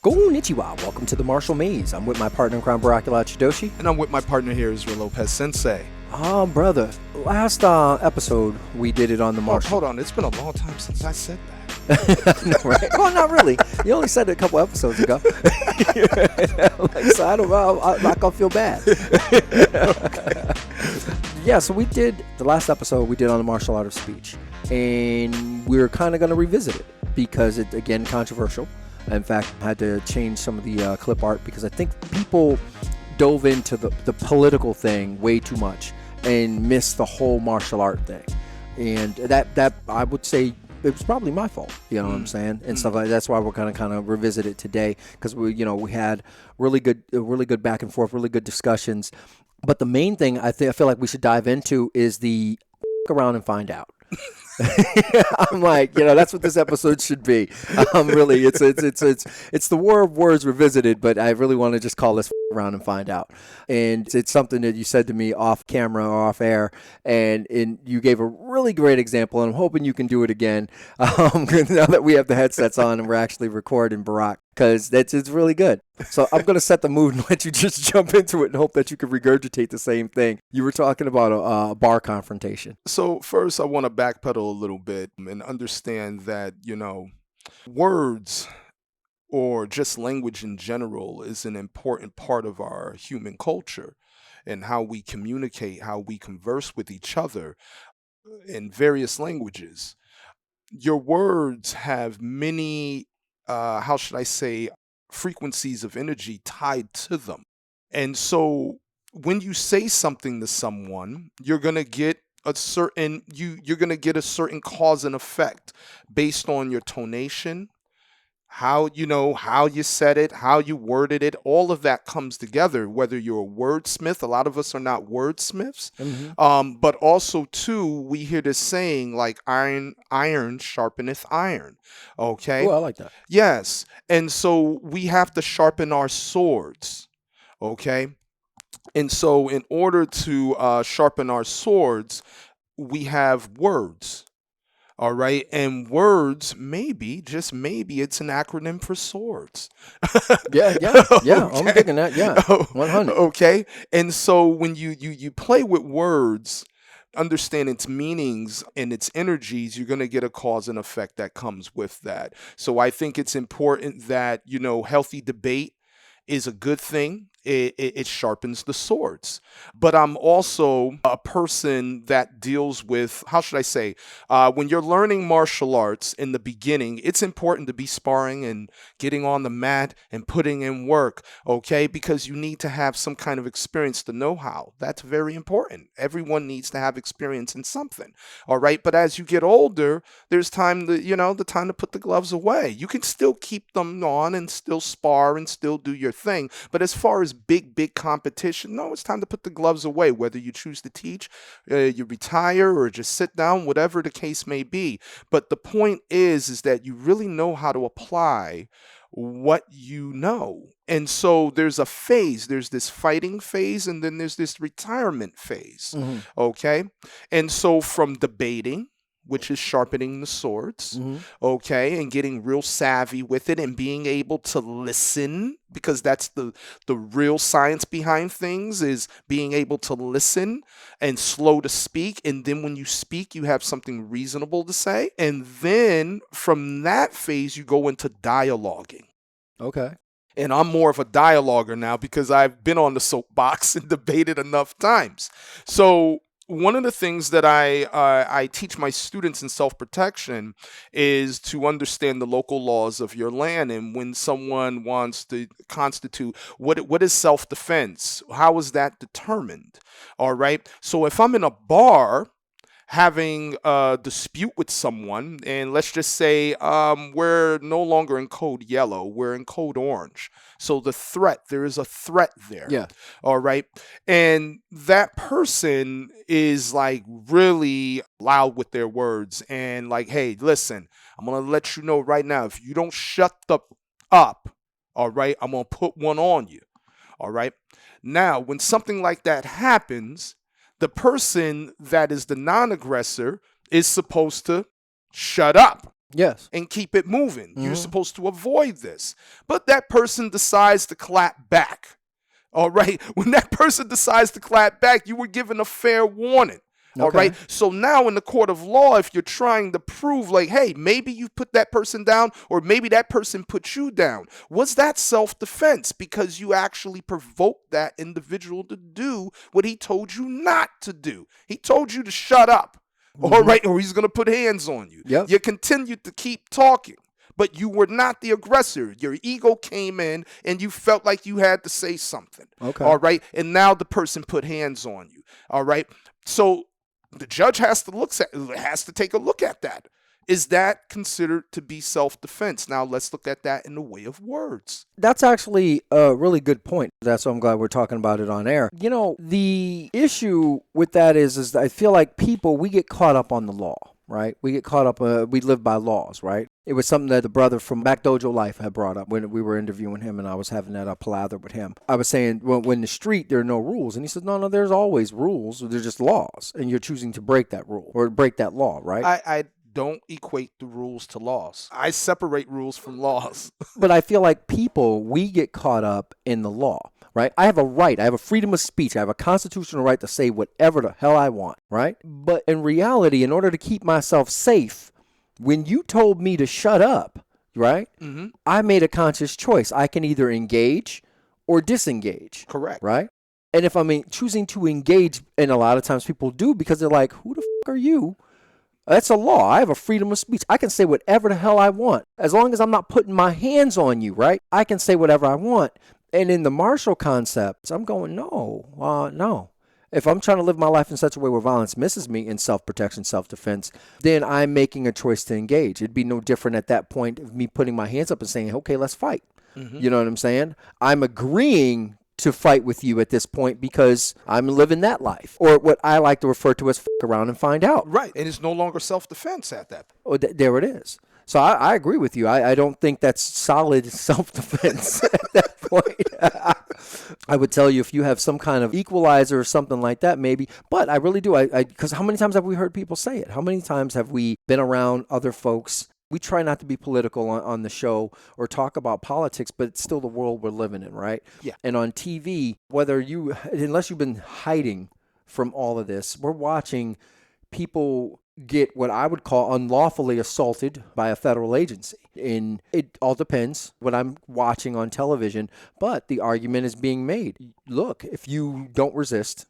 Konnichiwa, welcome to the Martial Maze. I'm with my partner in crime, Barak, Yalad, Shidoshi. And I'm with my partner here, Israel Lopez, Sensei. Brother, last episode we did it on the martial. Hold on, it's been a long time since I said that. No, right? Well, not really. You only said it a couple episodes ago. So I don't know. I'm not going to feel bad. Yeah, so we did, the last episode we did on the martial art of speech. And we're kind of going to revisit it because it's, again, controversial. In fact, I had to change some of the clip art because I think people dove into the political thing way too much and missed the whole martial art thing. And that I would say it was probably my fault, you know what I'm saying, and stuff like that. That's why we're kind of revisit it today because we had really good back and forth, really good discussions. But the main thing I feel like we should dive into is the around and find out. I'm like, that's what this episode should be. Really, it's the war of words revisited, but I really want to just call this around and find out. And it's something that you said to me off camera or off air, and you gave a really great example, and I'm hoping you can do it again. Now that we have the headsets on and we're actually recording, Barak, because it's really good. So I'm going to set the mood and let you just jump into it and hope that you can regurgitate the same thing. You were talking about a bar confrontation. So first, I want to backpedal a little bit and understand that, words or just language in general is an important part of our human culture and how we communicate, how we converse with each other in various languages. Your words have many, frequencies of energy tied to them. And so when you say something to someone, you're going to get a certain cause and effect based on your tonation, how you said it, how you worded it. All of that comes together, whether you're a wordsmith. A lot of us are not wordsmiths. But also too, we hear this saying like iron sharpeneth iron. Okay. Oh, I like that. Yes. And so we have to sharpen our swords. Okay. And so in order to sharpen our swords, we have words. All right. And words, maybe, just maybe, it's an acronym for swords. Yeah. Okay. I'm thinking that. Yeah. 100. Okay. And so when you play with words, understand its meanings and its energies, you're going to get a cause and effect that comes with that. So I think it's important that, healthy debate is a good thing. It sharpens the swords. But I'm also a person that deals with, when you're learning martial arts in the beginning, it's important to be sparring and getting on the mat and putting in work, okay? Because you need to have some kind of experience to know how. That's very important. Everyone needs to have experience in something, all right? But as you get older, there's time to, the time to put the gloves away. You can still keep them on and still spar and still do your thing. But as far as big competition, no, it's time to put the gloves away, whether you choose to teach, you retire, or just sit down, whatever the case may be. But the point is that you really know how to apply what you know. And so there's a phase, there's this fighting phase, and then there's this retirement phase. Okay. And so from debating, which is sharpening the swords, okay, and getting real savvy with it and being able to listen, because that's the real science behind things, is being able to listen and slow to speak. And then when you speak, you have something reasonable to say. And then from that phase, you go into dialoguing. Okay. And I'm more of a dialoguer now because I've been on the soapbox and debated enough times. So one of the things that I teach my students in self-protection is to understand the local laws of your land. And when someone wants to constitute, what is self-defense? How is that determined? All right. So if I'm in a bar having a dispute with someone, and let's just say we're no longer in code yellow, we're in code orange. So there is a threat there. Yeah. All right. And that person is like really loud with their words and like, hey, listen, I'm going to let you know right now, if you don't shut up, all right, I'm going to put one on you. All right. Now, when something like that happens, the person that is the non-aggressor is supposed to shut up. Yes. and keep it moving. You're Mhm. supposed to avoid this. But that person decides to clap back. All right. When that person decides to clap back, you were given a fair warning. All Okay. right. So now in the court of law, if you're trying to prove, like, hey, maybe you put that person down, or maybe that person put you down, was that self-defense because you actually provoked that individual to do what he told you not to do? He told you to shut up. All Mhm. right. Or he's going to put hands on you. Yep. You continued to keep talking. But you were not the aggressor. Your ego came in and you felt like you had to say something. Okay. All right. And now the person put hands on you. All right. So the judge has to take a look at that. Is that considered to be self-defense? Now let's look at that in the way of words. That's actually a really good point. That's why I'm glad we're talking about it on air. You know, the issue with that is I feel like we get caught up on the law, right? We get caught up, we live by laws, right? It was something that the brother from Back Dojo Life had brought up when we were interviewing him, and I was having that palather with him. I was saying, well, when in the street, there are no rules. And he said, no, there's always rules. They're just laws. And you're choosing to break that rule or break that law, right? I don't equate the rules to laws. I separate rules from laws. But I feel like we get caught up in the law, right? I have a right. I have a freedom of speech. I have a constitutional right to say whatever the hell I want, right? But in reality, in order to keep myself safe, when you told me to shut up, right, I made a conscious choice. I can either engage or disengage. Correct. Right? And if I'm choosing to engage, and a lot of times people do because they're like, who the fuck are you? That's a law. I have a freedom of speech. I can say whatever the hell I want. As long as I'm not putting my hands on you, right? I can say whatever I want. And in the martial concepts, I'm going, no. If I'm trying to live my life in such a way where violence misses me in self-protection, self-defense, then I'm making a choice to engage. It'd be no different at that point of me putting my hands up and saying, okay, let's fight. You know what I'm saying? I'm agreeing to fight with you at this point because I'm living that life, or what I like to refer to as around and find out. Right. And it's no longer self-defense at that point. Oh, there it is. So I agree with you. I don't think that's solid self-defense at that point. I would tell you if you have some kind of equalizer or something like that, maybe. But I really do. Because how many times have we heard people say it? How many times have we been around other folks? We try not to be political on the show or talk about politics, but it's still the world we're living in, right? Yeah. And on TV, unless you've been hiding from all of this, we're watching people get what I would call unlawfully assaulted by a federal agency. And it all depends what I'm watching on television, but the argument is being made. Look, if you don't resist,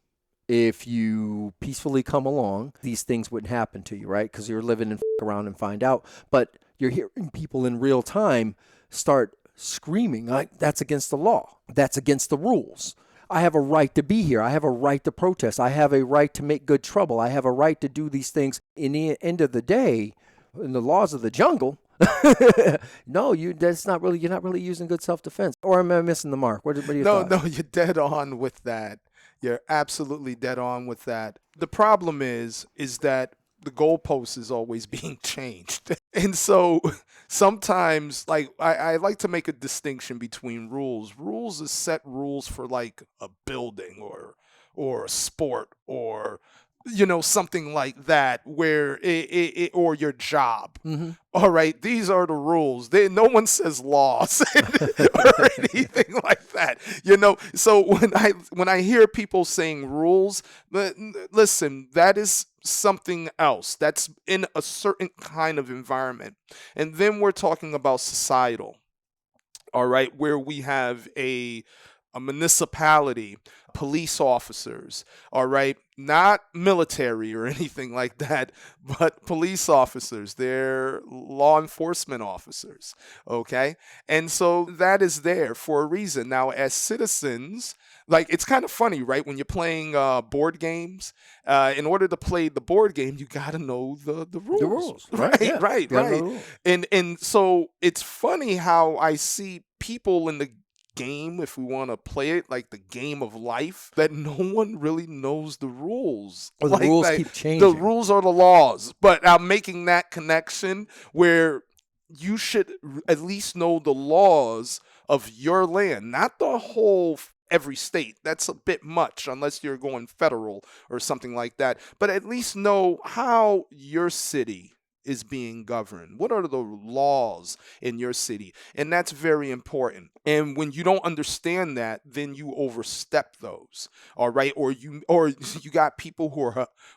if you peacefully come along, these things wouldn't happen to you, right? Because you're living and around and find out. But you're hearing people in real time start screaming like, that's against the law. That's against the rules. I have a right to be here. I have a right to protest. I have a right to make good trouble. I have a right to do these things. In the end of the day, in the laws of the jungle, no, you're not really using good self-defense. Or am I missing the mark? What are your thoughts? No, you're dead on with that. You're absolutely dead on with that. The problem is that the goalpost is always being changed. And so sometimes, like, I like to make a distinction between rules. Rules is set rules for like a building or a sport or something like that, where it or your job. All right, these are the rules. No one says laws or anything like that. So when I hear people saying rules, listen, that is something else. That's in a certain kind of environment. And then we're talking about societal. All right, where we have a municipality, police officers, all right, not military or anything like that, but police officers, they're law enforcement officers, okay? And so that is there for a reason. Now, as citizens, like, it's kind of funny, right? When you're playing board games, in order to play the board game, you got to know the rules. The rules, right? Yeah. Right. And so it's funny how I see people in the game, if we want to play it like the game of life, that no one really knows the rules. Or the rules keep changing. The rules are the laws. But I'm making that connection where you should at least know the laws of your land, not the whole every state. That's a bit much unless you're going federal or something like that. But at least know how your city is being governed? What are the laws in your city? And that's very important. And when you don't understand that, then you overstep those. All right, or you got people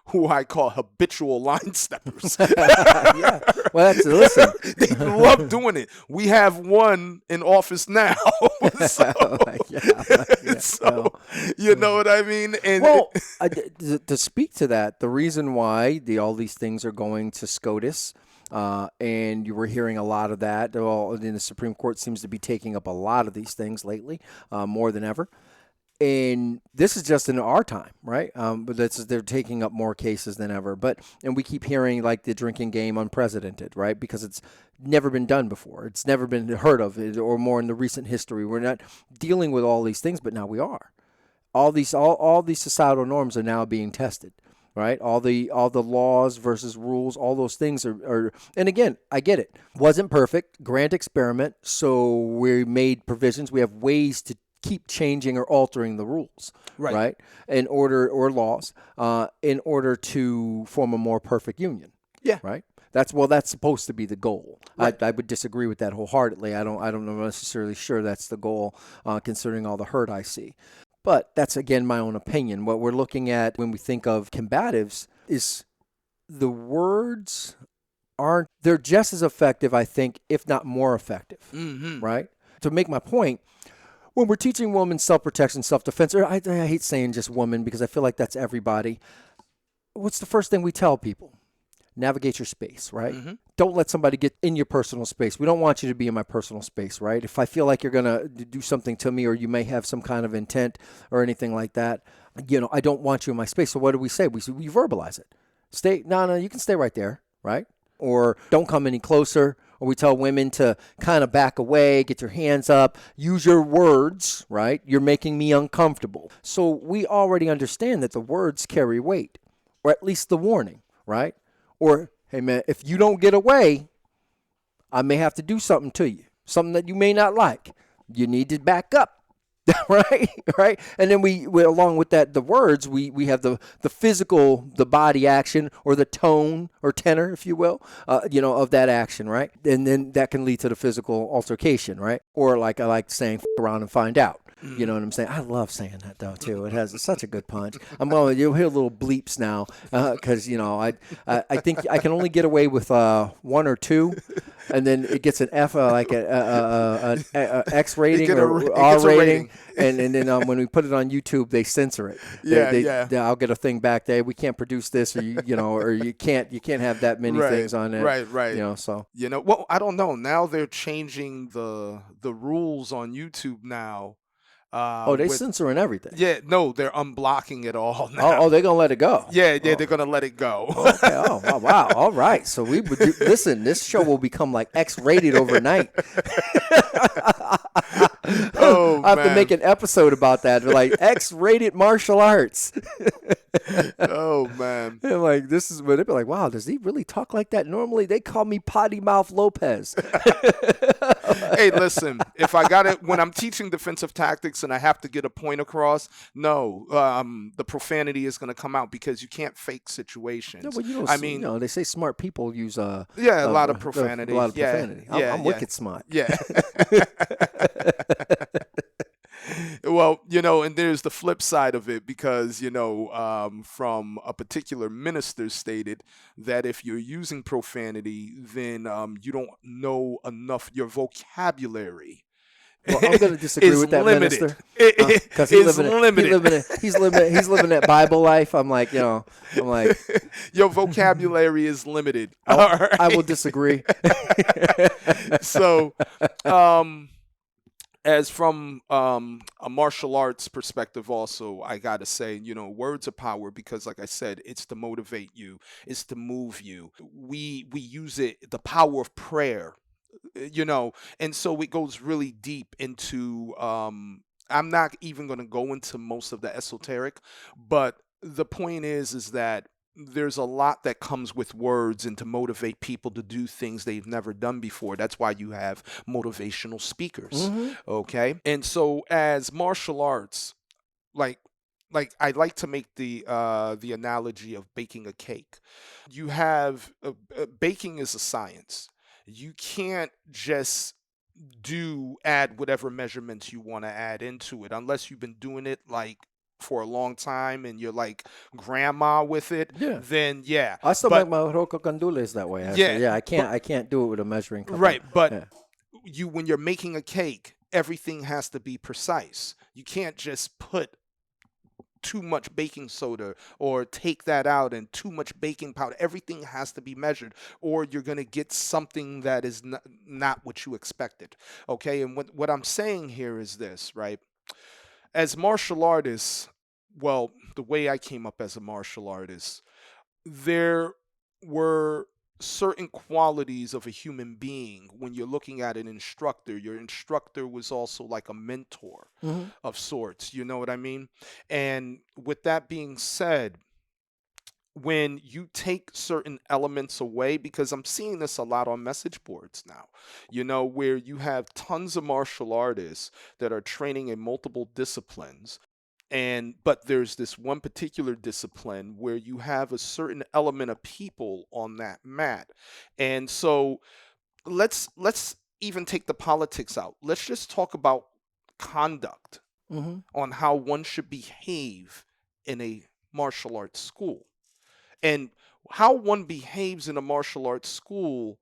who I call habitual line steppers. Yeah. Well, that's listen. They love doing it. We have one in office now. So, so you know what I mean? And well, to speak to that, the reason why all these things are going to SCOTUS, and you were hearing a lot of that. Well, the Supreme Court seems to be taking up a lot of these things lately, more than ever. And this is just in our time, right? But they're taking up more cases than ever. And we keep hearing like the drinking game unprecedented, right? Because it's never been done before. It's never been heard of, or more in the recent history. We're not dealing with all these things, but now we are. All these societal norms are now being tested, right? All the laws versus rules, all those things are. And again, I get it. Wasn't perfect. Grand experiment. So we made provisions. We have ways to keep changing or altering the rules, right? In order, or laws, in order to form a more perfect union. Yeah. Right. That's supposed to be the goal. Right. I would disagree with that wholeheartedly. I don't know necessarily sure that's the goal, considering all the hurt I see. But that's again my own opinion. What we're looking at when we think of combatives is the words they're just as effective, I think, if not more effective. Mm-hmm. Right. To make my point, when we're teaching women self-protection, self-defense, or I hate saying just women because I feel like that's everybody. What's the first thing we tell people? Navigate your space, right? Mm-hmm. Don't let somebody get in your personal space. We don't want you to be in my personal space, right? If I feel like you're going to do something to me, or you may have some kind of intent or anything like that, I don't want you in my space. So what do we say? We verbalize it. No, you can stay right there, right? Or don't come any closer. Or we tell women to kind of back away, get your hands up, use your words, right? You're making me uncomfortable. So we already understand that the words carry weight, or at least the warning, right? Or, hey, man, if you don't get away, I may have to do something to you, something that you may not like. You need to back up. right. And then we along with that, the words, we have the physical, the body action, or the tone or tenor, if you will, of that action, right? And then that can lead to the physical altercation, right? Or like I like saying, "F around and find out." You know what I'm saying? I love saying that though too. It has such a good punch. You'll hear little bleeps now because I think I can only get away with one or two, and then it gets an F, like an X rating or R rating. And then when we put it on YouTube, they censor it. I'll get a thing back there. We can't produce this, or you can't have that many things on it. Right. Well, I don't know. Now they're changing the rules on YouTube now. They're censoring everything. Yeah, no, they're unblocking it all now. Oh, they're gonna let it go. Yeah, they're gonna let it go. Okay. Oh, wow. All right. So we would listen. This show will become like X-rated overnight. I have to make an episode about that. Like X-rated martial arts. Oh man. And like this is where they'd be like, wow, does he really talk like that? Normally they call me potty mouth Lopez. Hey, listen, if I got it when I'm teaching defensive tactics and I have to get a point across, no, the profanity is going to come out because you can't fake situations. No, but they say smart people use a lot of profanity. I'm wicked smart. Yeah. Well, and there's the flip side of it because, from a particular minister stated that if you're using profanity, then you don't know enough, your vocabulary. Well, I'm going to disagree with that limited. Minister. Because he's limited. He's living that Bible life. I'm like, your vocabulary is limited. I will disagree. So, as from a martial arts perspective also, I got to say, words are power because, like I said, it's to motivate you. It's to move you. We use it, the power of prayer, and so it goes really deep into, I'm not even going to go into most of the esoteric, but the point is that there's a lot that comes with words and to motivate people to do things they've never done before. That's why you have motivational speakers. Mm-hmm. Okay. And so as martial arts, like like I like to make the analogy of baking a cake. You have baking is a science. You can't just add whatever measurements you want to add into it unless you've been doing it like for a long time and you're like grandma with it. Yeah. Then yeah, I still make but my roca candules that way. yeah, Actually, yeah, but I can't do it with a measuring cup. right, but Yeah. you when you're making a cake, everything has to be precise. You can't just put too much baking soda or take that out and too much baking powder. Everything has to be measured or you're going to get something that is not what you expected. Okay. And what I'm saying here is this, right? As martial artists, well, the way I came up as a martial artist, there were certain qualities of a human being when you're looking at an instructor. Your instructor was also like a mentor Hmm. of sorts, you know what I mean? And with that being said, when you take certain elements away, because I'm seeing this a lot on message boards now, where you have tons of martial artists that are training in multiple disciplines, but there's this one particular discipline where you have a certain element of people on that mat. And so let's even take the politics out. Let's just talk about conduct Hmm. on how one should behave in a martial arts school. And how one behaves in a martial arts school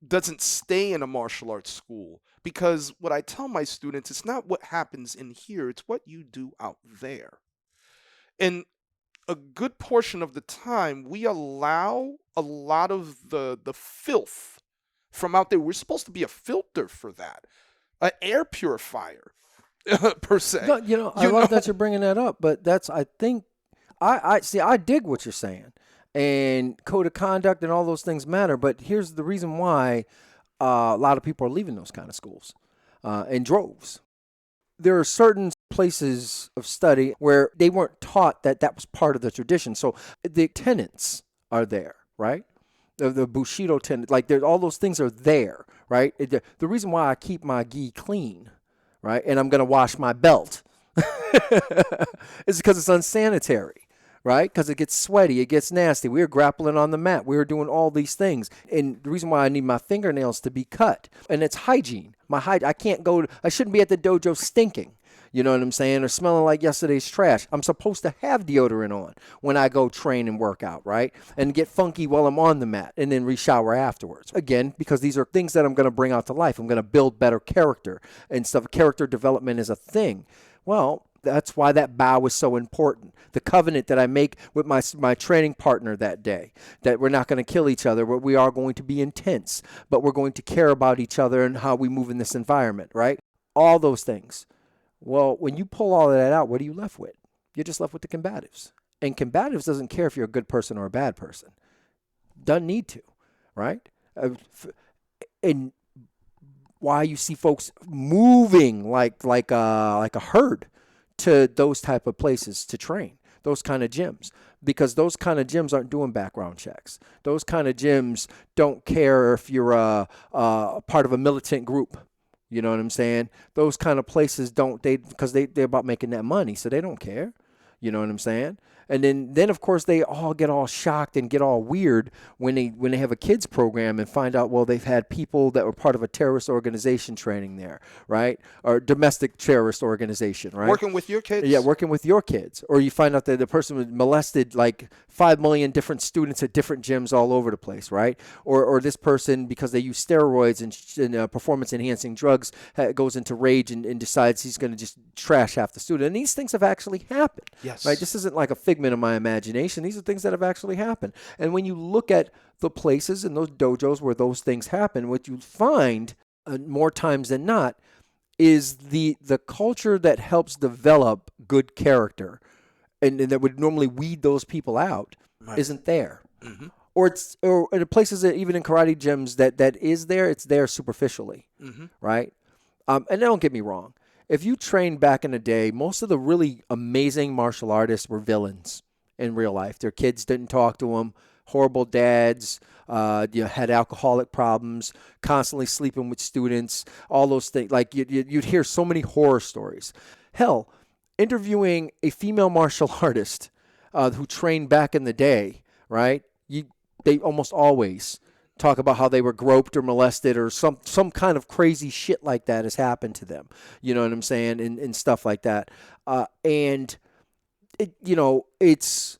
doesn't stay in a martial arts school, because what I tell my students, it's not what happens in here, it's what you do out there. And a good portion of the time we allow a lot of the filth from out there. We're supposed to be a filter for that, an air purifier per se. No, I You love know, that you're bringing that up, but that's I think I see. I dig what you're saying, and code of conduct and all those things matter. But here's the reason why a lot of people are leaving those kind of schools in droves. There are certain places of study where they weren't taught that that was part of the tradition. So the tenets are there, right? The Bushido tenet, like all those things are there, right? The reason why I keep my gi clean, right, and I'm gonna wash my belt, is because it's unsanitary, right? Because it gets sweaty, it gets nasty. We were grappling on the mat, we were doing all these things, and the reason why I need my fingernails to be cut, and it's hygiene. I can't go. I shouldn't be at the dojo stinking. You know what I'm saying? Or smelling like yesterday's trash. I'm supposed to have deodorant on when I go train and work out, right? And get funky while I'm on the mat and then re-shower afterwards. Again, because these are things that I'm going to bring out to life. I'm going to build better character and stuff. Character development is a thing. Well, that's why that bow is so important. The covenant that I make with my training partner that day, that we're not going to kill each other, but we are going to be intense, but we're going to care about each other and how we move in this environment, right? All those things. Well, when you pull all of that out, what are you left with? You're just left with the combatives. And combatives doesn't care if you're a good person or a bad person. Doesn't need to, right? And why you see folks moving like a herd to those type of places to train, those kind of gyms, because those kind of gyms aren't doing background checks. Those kind of gyms don't care if you're a part of a militant group. You know what I'm saying? Those kind of places because they're about making that money, so they don't care. You know what I'm saying? And then of course they all get all shocked and get all weird when they have a kids program and find out, well, they've had people that were part of a terrorist organization training there, right? Or domestic terrorist organization, right? working with your kids. Yeah, working with your kids. Or you find out that the person was molested like 5 million different students at different gyms all over the place, right? Or this person, because they use steroids and performance-enhancing drugs, goes into rage and decides he's going to just trash half the student. And these things have actually happened. Yes. Right? This isn't like a figment of my imagination. These are things that have actually happened. And when you look at the places and those dojos where those things happen, what you find more times than not is the culture that helps develop good character and that would normally weed those people out, right, isn't there. Mm-hmm. Or in places that even in karate gyms that is there, it's there superficially, Mm-hmm. right? And don't get me wrong. If you trained back in the day, most of the really amazing martial artists were villains in real life. Their kids didn't talk to them, horrible dads, had alcoholic problems, constantly sleeping with students, all those things. Like you'd hear so many horror stories. Hell, interviewing a female martial artist who trained back in the day, right? They almost always talk about how they were groped or molested or some kind of crazy shit like that has happened to them. You know what I'm saying? And stuff like that. And it, it's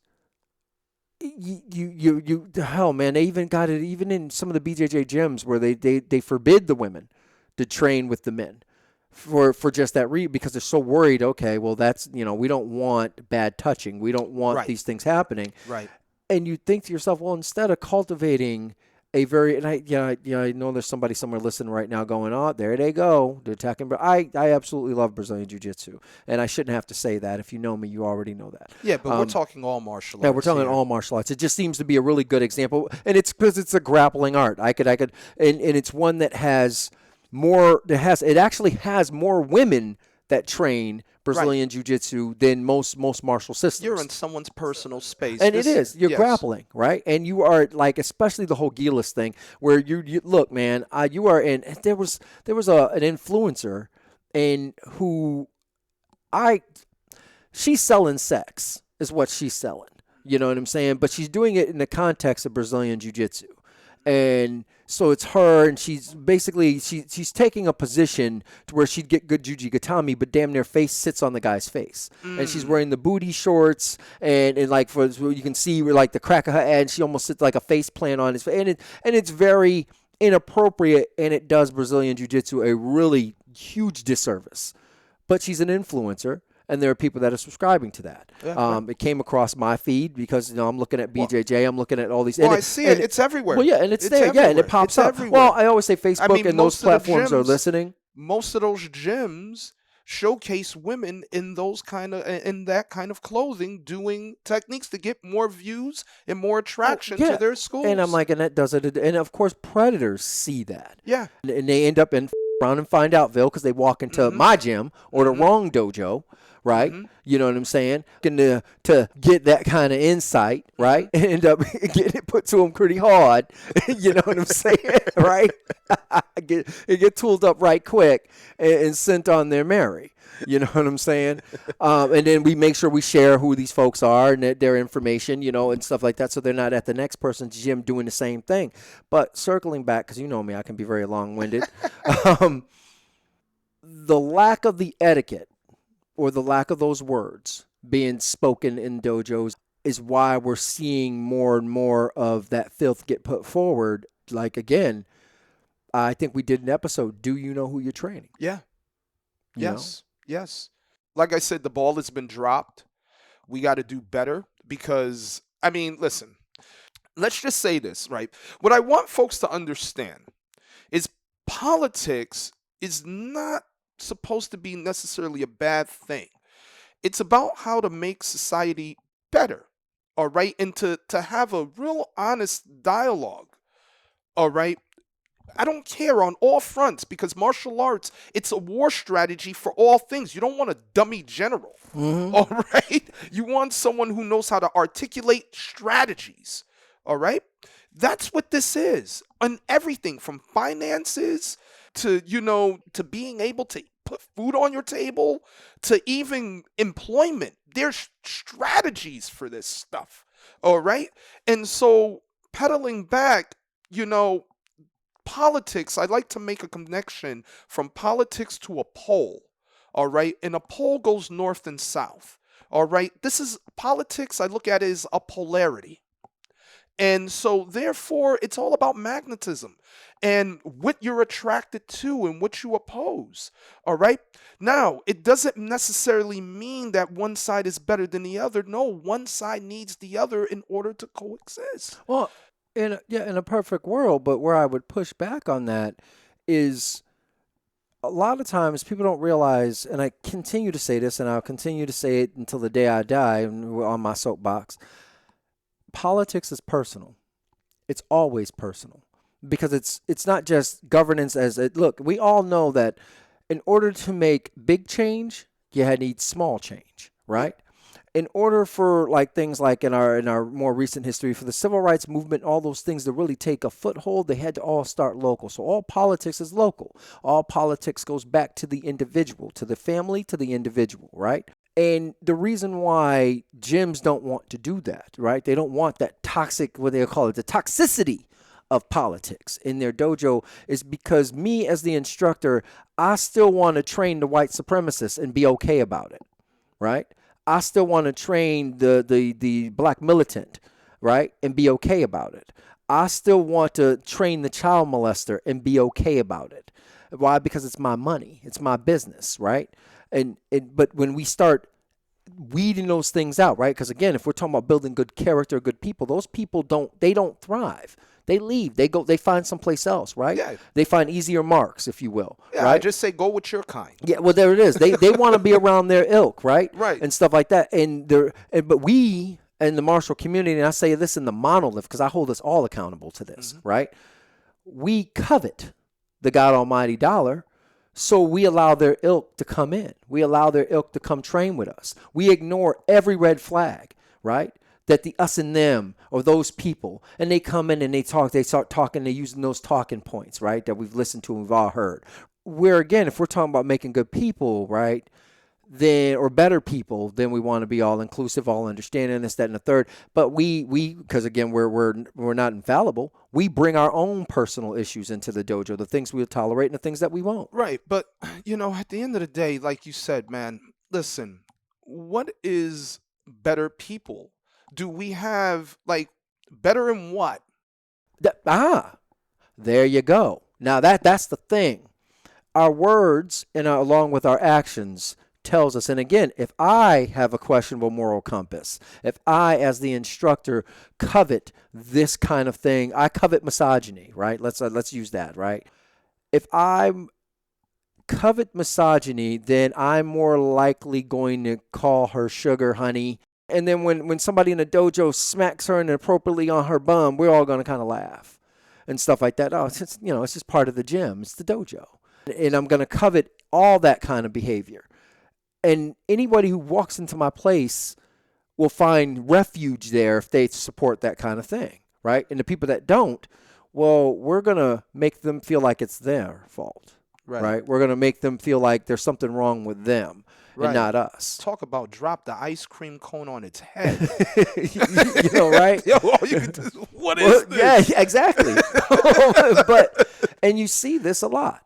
you hell, man. They even got it even in some of the BJJ gyms where they forbid the women to train with the men for just that because they're so worried. Okay, well that's we don't want bad touching. We don't want these things happening. Right. And you think to yourself, well, instead of cultivating a very, and I know there's somebody somewhere listening right now going, oh, there they go, they're attacking. But I absolutely love Brazilian Jiu-Jitsu, and I shouldn't have to say that. If you know me, you already know that. Yeah, but we're talking all martial arts. Yeah, we're talking all martial arts. It just seems to be a really good example, and it's because it's a grappling art. And it's one that has more. It actually has more women that train Brazilian Jiu-Jitsu than most martial systems. You're in someone's personal space. And it is. You're grappling, right? And you are like, especially the whole Gilas thing, where you look, man, you are in. There was an influencer she's selling sex is what she's selling. You know what I'm saying? But she's doing it in the context of Brazilian Jiu-Jitsu. And so it's her, and she's basically she's taking a position to where she'd get good Jujigatami, but damn near face sits on the guy's face, and she's wearing the booty shorts, and like you can see where like the crack of her head, and she almost sits like a face plant on his face, and it's very inappropriate, and it does Brazilian Jiu-Jitsu a really huge disservice. But she's an influencer. And there are people that are subscribing to that. Yeah, it came across my feed because I'm looking at BJJ, I'm looking at all these. I see it. It's everywhere. Well, yeah, and it's there. Everywhere. Yeah, and it pops up. Everywhere. Well, I always say Facebook and those platforms are listening. Most of those gyms showcase women in that kind of clothing, doing techniques to get more views and more attraction to their schools. And I'm like, and that does it. And of course, predators see that. Yeah, and they end up in around and find outville because they walk into my gym or the wrong dojo. Right? You know what I'm saying? And to get that kind of insight, right? And end up getting it put to them pretty hard. You know what I'm saying? Right? Get tooled up right quick and sent on their merry. You know what I'm saying? And then we make sure we share who these folks are and their information, and stuff like that, so they're not at the next person's gym doing the same thing. But circling back, because you know me, I can be very long-winded. The lack of the etiquette or the lack of those words being spoken in dojos is why we're seeing more and more of that filth get put forward. Like, again, I think we did an episode, do you know who you're training? Yeah. Yes. Like I said, the ball has been dropped. We got to do better because, listen, let's just say this, right? What I want folks to understand is politics is not supposed to be necessarily a bad thing. It's about how to make society better, all right? And to have a real honest dialogue, all right? I don't care on all fronts because martial arts, it's a war strategy for all things. You don't want a dummy general, all right? You want someone who knows how to articulate strategies, all right? That's what this is. On everything from finances to being able to put food on your table, to even employment. There's strategies for this stuff, all right? And so pedaling back, politics, I like to make a connection from politics to a pole, all right? And a pole goes north and south, all right? This is politics, I look at it as a polarity. And so, therefore, it's all about magnetism and what you're attracted to and what you oppose, all right? Now, it doesn't necessarily mean that one side is better than the other. No, one side needs the other in order to coexist. Well, in a perfect world, but where I would push back on that is a lot of times people don't realize, and I continue to say this, and I'll continue to say it until the day I die on my soapbox, politics is personal. It's always personal because it's not just governance look, we all know that in order to make big change, you need small change, right? In order for things like in our more recent history, for the civil rights movement, all those things to really take a foothold, they had to all start local. So all politics is local. All politics goes back to the individual, to the family, to the individual, right? And the reason why gyms don't want to do that, right? They don't want that toxic, what they call it, the toxicity of politics in their dojo, is because me as the instructor, I still want to train the white supremacists and be okay about it, right? I still want to train the black militant, right, and be okay about it. I still want to train the child molester and be okay about it. Why? Because it's my money, it's my business, right? But when we start weeding those things out, right? Because again, if we're talking about building good character, good people, those people don't thrive. They leave. They find someplace else, right? Yeah. They find easier marks, if you will. Yeah, right? I just say go with your kind. Yeah, well, there it is. They want to be around their ilk, right? Right. And stuff like that. But we and the martial community, and I say this in the monolith because I hold us all accountable to this, right? We covet the God Almighty dollar, so we allow their ilk to come in. We allow their ilk to come train with us. We ignore every red flag, right? That the us and them or those people, and they come in and they start talking, they're using those talking points, right? That we've listened to and we've all heard. Where again, if we're talking about making good people, right? Then, or better people, then we want to be all inclusive, all understanding, this, that, and the third. But we because again, we're not infallible. We bring our own personal issues into the dojo, the things we'll tolerate and the things that we won't. Right. But, at the end of the day, like you said, man, listen, what is better people? Do we have, better in what? There you go. Now that's the thing. Our words and along with our actions tells us. And again, if I have a questionable moral compass, if I, as the instructor, covet this kind of thing, I covet misogyny, right? Let's use that, right? If I covet misogyny, then I'm more likely going to call her sugar honey. And then when somebody in the dojo smacks her inappropriately on her bum, we're all going to kind of laugh and stuff like that. Oh, it's just part of the gym. It's the dojo. And I'm going to covet all that kind of behavior. And anybody who walks into my place will find refuge there if they support that kind of thing, right? And the people that don't, well, we're going to make them feel like it's their fault, right? We're going to make them feel like there's something wrong with them and not us. Talk about drop the ice cream cone on its head. Right? Yo, all you can do is, what is this? Yeah, exactly. And you see this a lot.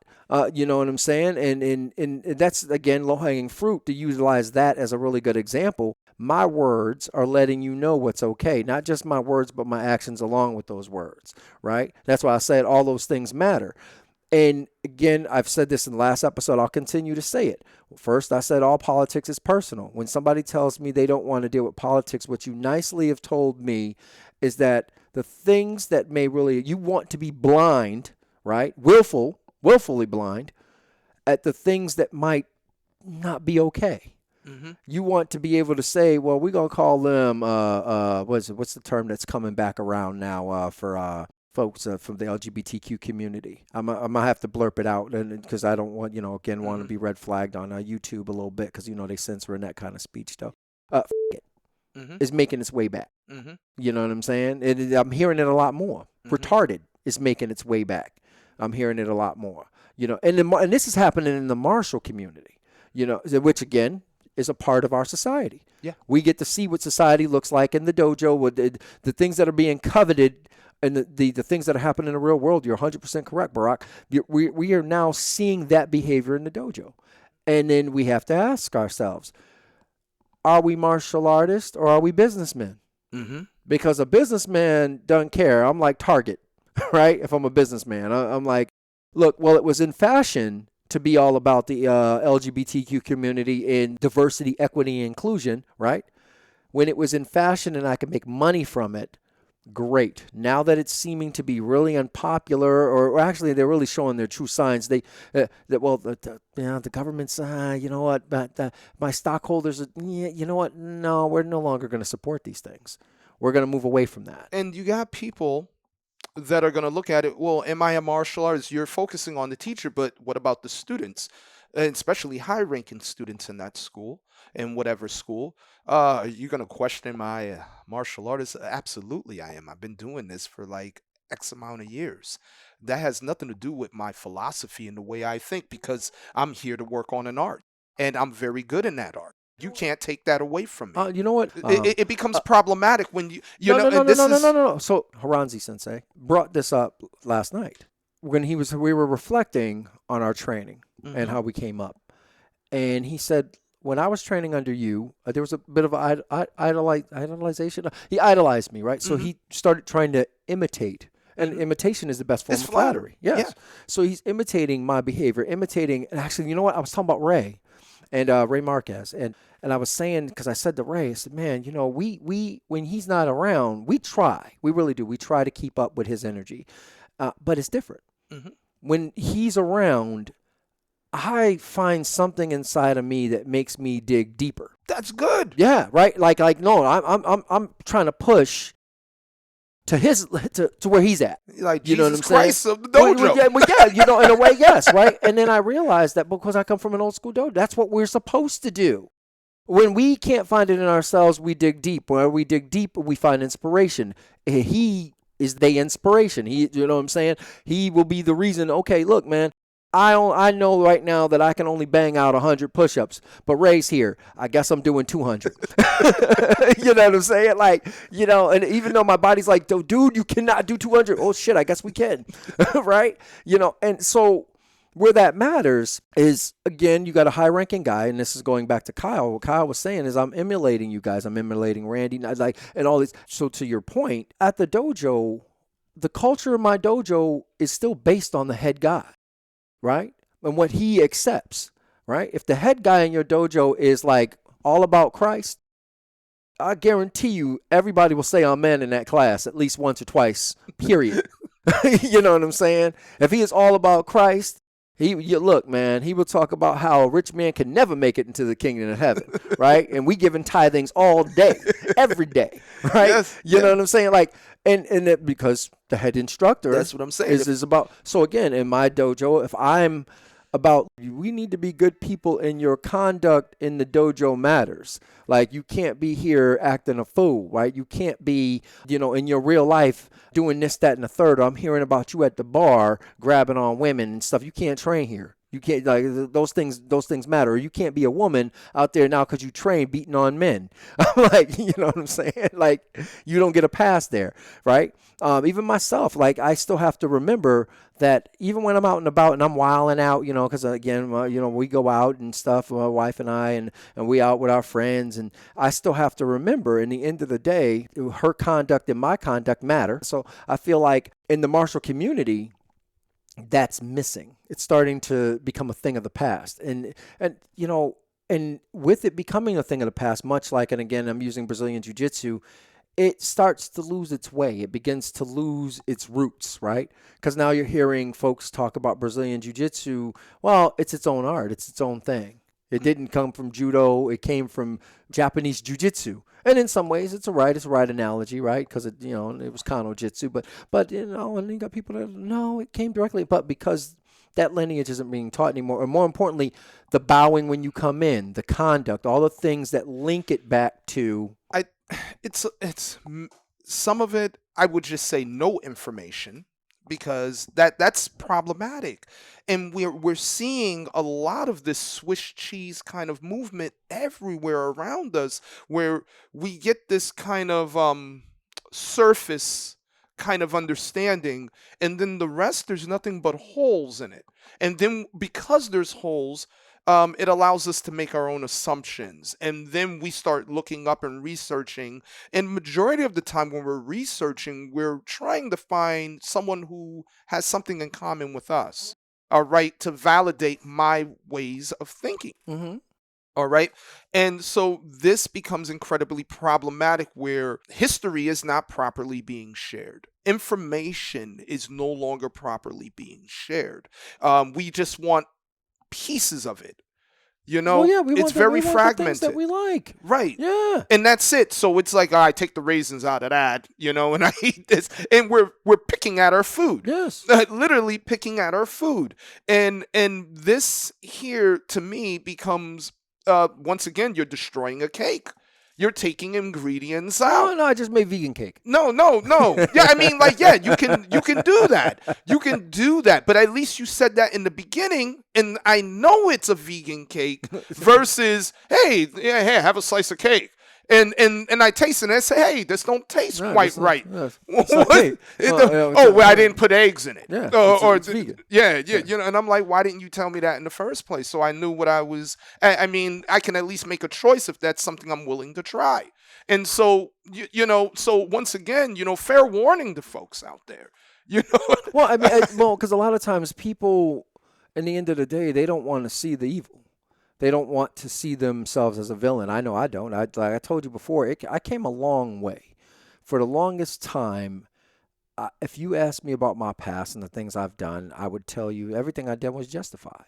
You know what I'm saying? And that's, again, low-hanging fruit to utilize that as a really good example. My words are letting you know what's okay. Not just my words, but my actions along with those words, right? That's why I said all those things matter. And again, I've said this in the last episode. I'll continue to say it. First, I said all politics is personal. When somebody tells me they don't want to deal with politics, what you nicely have told me is that the things that may really, you want to be blind, right? Willfully blind at the things that might not be okay. Mm-hmm. You want to be able to say, well, we're going to call them, what's the term that's coming back around now for folks from the LGBTQ community? I'm going to have to blurb it out because I don't want, want to be red flagged on YouTube a little bit because, they censor in that kind of speech stuff. It is making its way back. Mm-hmm. You know what I'm saying? I'm hearing it a lot more. Mm-hmm. Retarded is making its way back. I'm hearing it a lot more, and this is happening in the martial community, which again is a part of our society. Yeah, we get to see what society looks like in the dojo with the things that are being coveted and the things that are happening in the real world. You're 100% correct, Barak. We are now seeing that behavior in the dojo, and then we have to ask ourselves: are we martial artists or are we businessmen? Mm-hmm. Because a businessman doesn't care. I'm like Target. Right? If I'm a businessman, I'm like, look, well, it was in fashion to be all about the LGBTQ community and diversity, equity, and inclusion, right? When it was in fashion and I could make money from it, great. Now that it's seeming to be really unpopular, or actually they're really showing their true signs. The government's, my stockholders, no, we're no longer going to support these things. We're going to move away from that. And you got people that are going to look at it, well, am I a martial artist? You're focusing on the teacher, but what about the students, and especially high-ranking students in that school, in whatever school? Are you going to question my martial artist? Absolutely, I am. I've been doing this for X amount of years. That has nothing to do with my philosophy and the way I think, because I'm here to work on an art, and I'm very good in that art. You can't take that away from me. You know what? It becomes problematic when you No, know. no, And no, this no, no, is no, no, no. So Haranzi Sensei brought this up last night when we were reflecting on our training and how we came up, and he said, when I was training under you, there was a bit of idolization. He idolized me, right? So he started trying to imitate. And imitation is the best form It's of flattery. Yes. Yeah. So he's imitating my behavior, and actually, you know what? I was talking about Ray and Ray Marquez. And I was saying, because I said to Ray, I said, man, you know, we when he's not around, we try. We really do. We try to keep up with his energy. But it's different. When he's around, I find something inside of me that makes me dig deeper. That's good. Yeah, right. Like no, I'm trying to push to where he's at. Like you know what I'm Jesus Christ saying? of the dojo. Yeah, you know, in a way, yes, right. And then I realized that because I come from an old school dojo, that's what we're supposed to do. When we can't find it in ourselves, we dig deep. Where we dig deep, we find inspiration. He is the inspiration. You know what I'm saying? He will be the reason. Okay, look, man. I know right now that I can only bang out 100 push-ups, but Ray's here. I guess I'm doing 200. You know what I'm saying? Like, you know, and even though my body's like, dude, you cannot do 200. Oh, shit, I guess we can. Right? You know, and so where that matters is, again, you got a high-ranking guy, and this is going back to Kyle. What Kyle was saying is I'm emulating you guys. I'm emulating Randy, and all these. So to your point, at the dojo, the culture of my dojo is still based on the head guy. Right? And what he accepts, right? If the head guy in your dojo is like all about Christ, I guarantee you everybody will say amen in that class at least once or twice, period. You know what I'm saying? If he is all about Christ, look, man, he will talk about how a rich man can never make it into the kingdom of heaven, right? And we giving tithings all day, every day, right? Yes, you know what I'm saying? Like, and it, because the head instructor, that's what I'm saying, is about. So again, in my dojo, if I'm about, we need to be good people, and your conduct in the dojo matters. Like, you can't be here acting a fool, right? You can't be, you know, in your real life doing this, that, and the third. I'm hearing about you at the bar grabbing on women and stuff. You can't train here. You can't, like, those things matter. Or you can't be a woman out there now because you train beating on men. Like, you know what I'm saying? Like, you don't get a pass there, right? Even myself, like, I still have to remember that even when I'm out and about and I'm wilding out, you know, because again, you know, we go out and stuff, my wife and I, and we out with our friends, and I still have to remember, in the end of the day, her conduct and my conduct matter. So I feel like in the martial community, that's missing. It's starting to become a thing of the past. And you know, and with it becoming a thing of the past, much like, and again, I'm using Brazilian Jiu-Jitsu, it starts to lose its way. It begins to lose its roots, right? Because now you're hearing folks talk about Brazilian Jiu-Jitsu. Well, it's its own art. It's its own thing. It didn't come from Judo. It came from Japanese Jiu-Jitsu. And in some ways, it's a right analogy, right? Because it, you know, it was Kano Jitsu, but you know, and you got people that no, it came directly, but because that lineage isn't being taught anymore, or more importantly, the bowing when you come in, the conduct, all the things that link it back to. It's some of it. I would just say no information, because that's problematic, and we're seeing a lot of this Swiss cheese kind of movement everywhere around us, where we get this kind of surface kind of understanding, and then the rest, there's nothing but holes in it, and then because there's holes, it allows us to make our own assumptions, and then we start looking up and researching. And majority of the time when we're researching, we're trying to find someone who has something in common with us, all right, to validate my ways of thinking. Mm-hmm. All right. And so this becomes incredibly problematic, where history is not properly being shared. Information is no longer properly being shared. We just want pieces of it, you know. Well, yeah, it's very fragmented. The things that we like, right? Yeah, and that's it. So it's like, I take the raisins out of that, you know, and I eat this, and we're picking at our food. Yes, literally picking at our food, and this here to me becomes once again, you're destroying a cake. You're taking ingredients No, out. no, I just made vegan cake. No. Yeah, I mean, like, yeah, you can do that. You can do that. But at least you said that in the beginning, and I know it's a vegan cake versus, hey, yeah, hey, have a slice of cake. And I taste it and I say, hey, this don't taste No, quite this is- right. yes. What? not cake. Well, I didn't put eggs in it. Yeah, it's vegan. Yeah, you know, and I'm like, why didn't you tell me that in the first place? So I knew what I was. I mean, I can at least make a choice if that's something I'm willing to try. And so, you know, so once again, you know, fair warning to folks out there. You know, Well, I mean, because a lot of times people, in the end of the day, they don't want to see the evil. They don't want to see themselves as a villain. I know I don't. Like I told you before, I came a long way. For the longest time, if you asked me about my past and the things I've done, I would tell you everything I did was justified,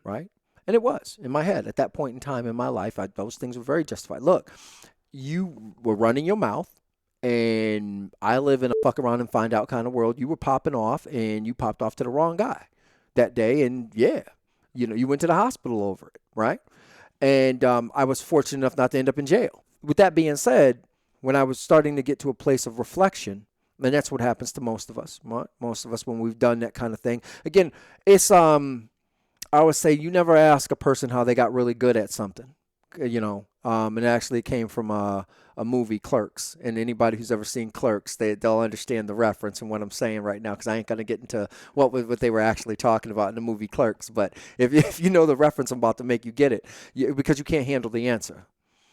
right? And it was in my head at that point in time in my life. Those things were very justified. Look, you were running your mouth, and I live in a fuck around and find out kind of world. You were popping off, and you popped off to the wrong guy that day, and yeah, you know, you went to the hospital over it, right? And I was fortunate enough not to end up in jail. With that being said, when I was starting to get to a place of reflection, and that's what happens to most of us, right? Most of us when we've done that kind of thing. Again, it's I would say you never ask a person how they got really good at something, you know. And it actually came from a movie, Clerks. And anybody who's ever seen Clerks, they'll understand the reference and what I'm saying right now, because I ain't going to get into what they were actually talking about in the movie Clerks. But if you know the reference I'm about to make, you get it, because you can't handle the answer.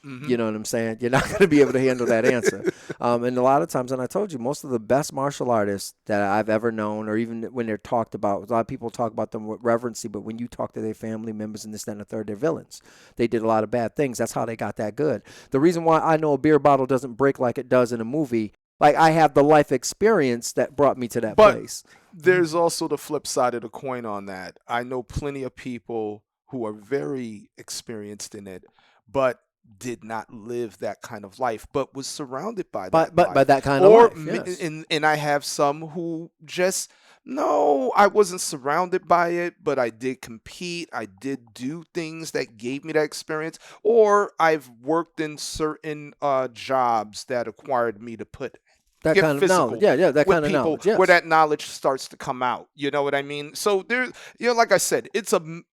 Mm-hmm. You know what I'm saying? You're not going to be able to handle that answer. And a lot of times, and I told you, most of the best martial artists that I've ever known, or even when they're talked about, a lot of people talk about them with reverency, but when you talk to their family members and this, that, and the third, they're villains. They did a lot of bad things. That's how they got that good. The reason why I know a beer bottle doesn't break like it does in a movie, like I have the life experience that brought me to that place. There's also the flip side of the coin on that. I know plenty of people who are very experienced in it, but did not live that kind of life, but was surrounded by that life. By that kind of life, yes. And I have some who just, no, I wasn't surrounded by it, but I did compete. I did do things that gave me that experience, or I've worked in certain jobs that acquired me to put that kind of knowledge. Yeah, that kind of knowledge. Yes. Where that knowledge starts to come out. You know what I mean? So there's, you know, like I said,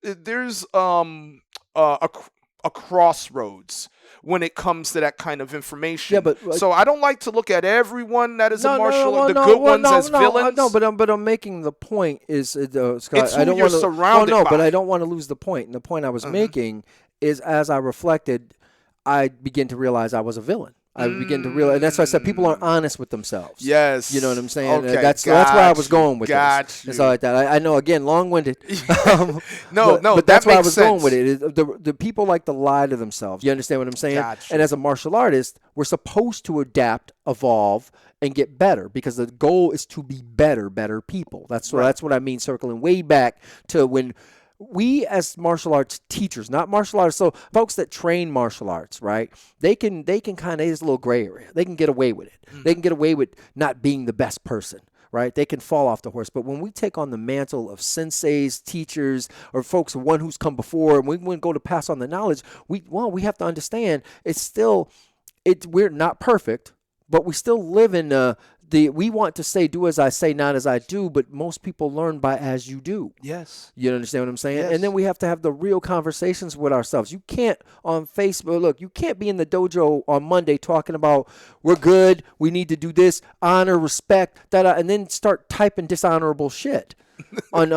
there's a crossroads when it comes to that kind of information. Yeah, but so I don't like to look at everyone that is a martial art, the good ones as villains. No, but I'm making the point is, Scott, it's who I don't you're want to. surrounded by. But I don't want to lose the point. And the point I was making is, as I reflected, I began to realize I was a villain. I begin to realize, and that's why I said people aren't honest with themselves. Yes, you know what I'm saying. Okay, that's where I was going with this. And so like that. I know, again, long-winded. But that's where I was going with it. The people like to lie to themselves. You understand what I'm saying? Gotcha. And as a martial artist, we're supposed to adapt, evolve, and get better, because the goal is to be better people. That's what I mean. Circling way back to when we as martial arts teachers, not martial artists, so folks that train martial arts, right? They can kind of, it's a little gray area. They can get away with it. They can get away with not being the best person, right? They can fall off the horse. But when we take on the mantle of senseis, teachers, or folks, one who's come before, and we go to pass on the knowledge, we have to understand we're not perfect, but we still live in we want to say, do as I say, not as I do, but most people learn by as you do. Yes. You understand what I'm saying? Yes. And then we have to have the real conversations with ourselves. You can't on Facebook, look, you can't be in the dojo on Monday talking about we're good, we need to do this, honor, respect, and then start typing dishonorable shit on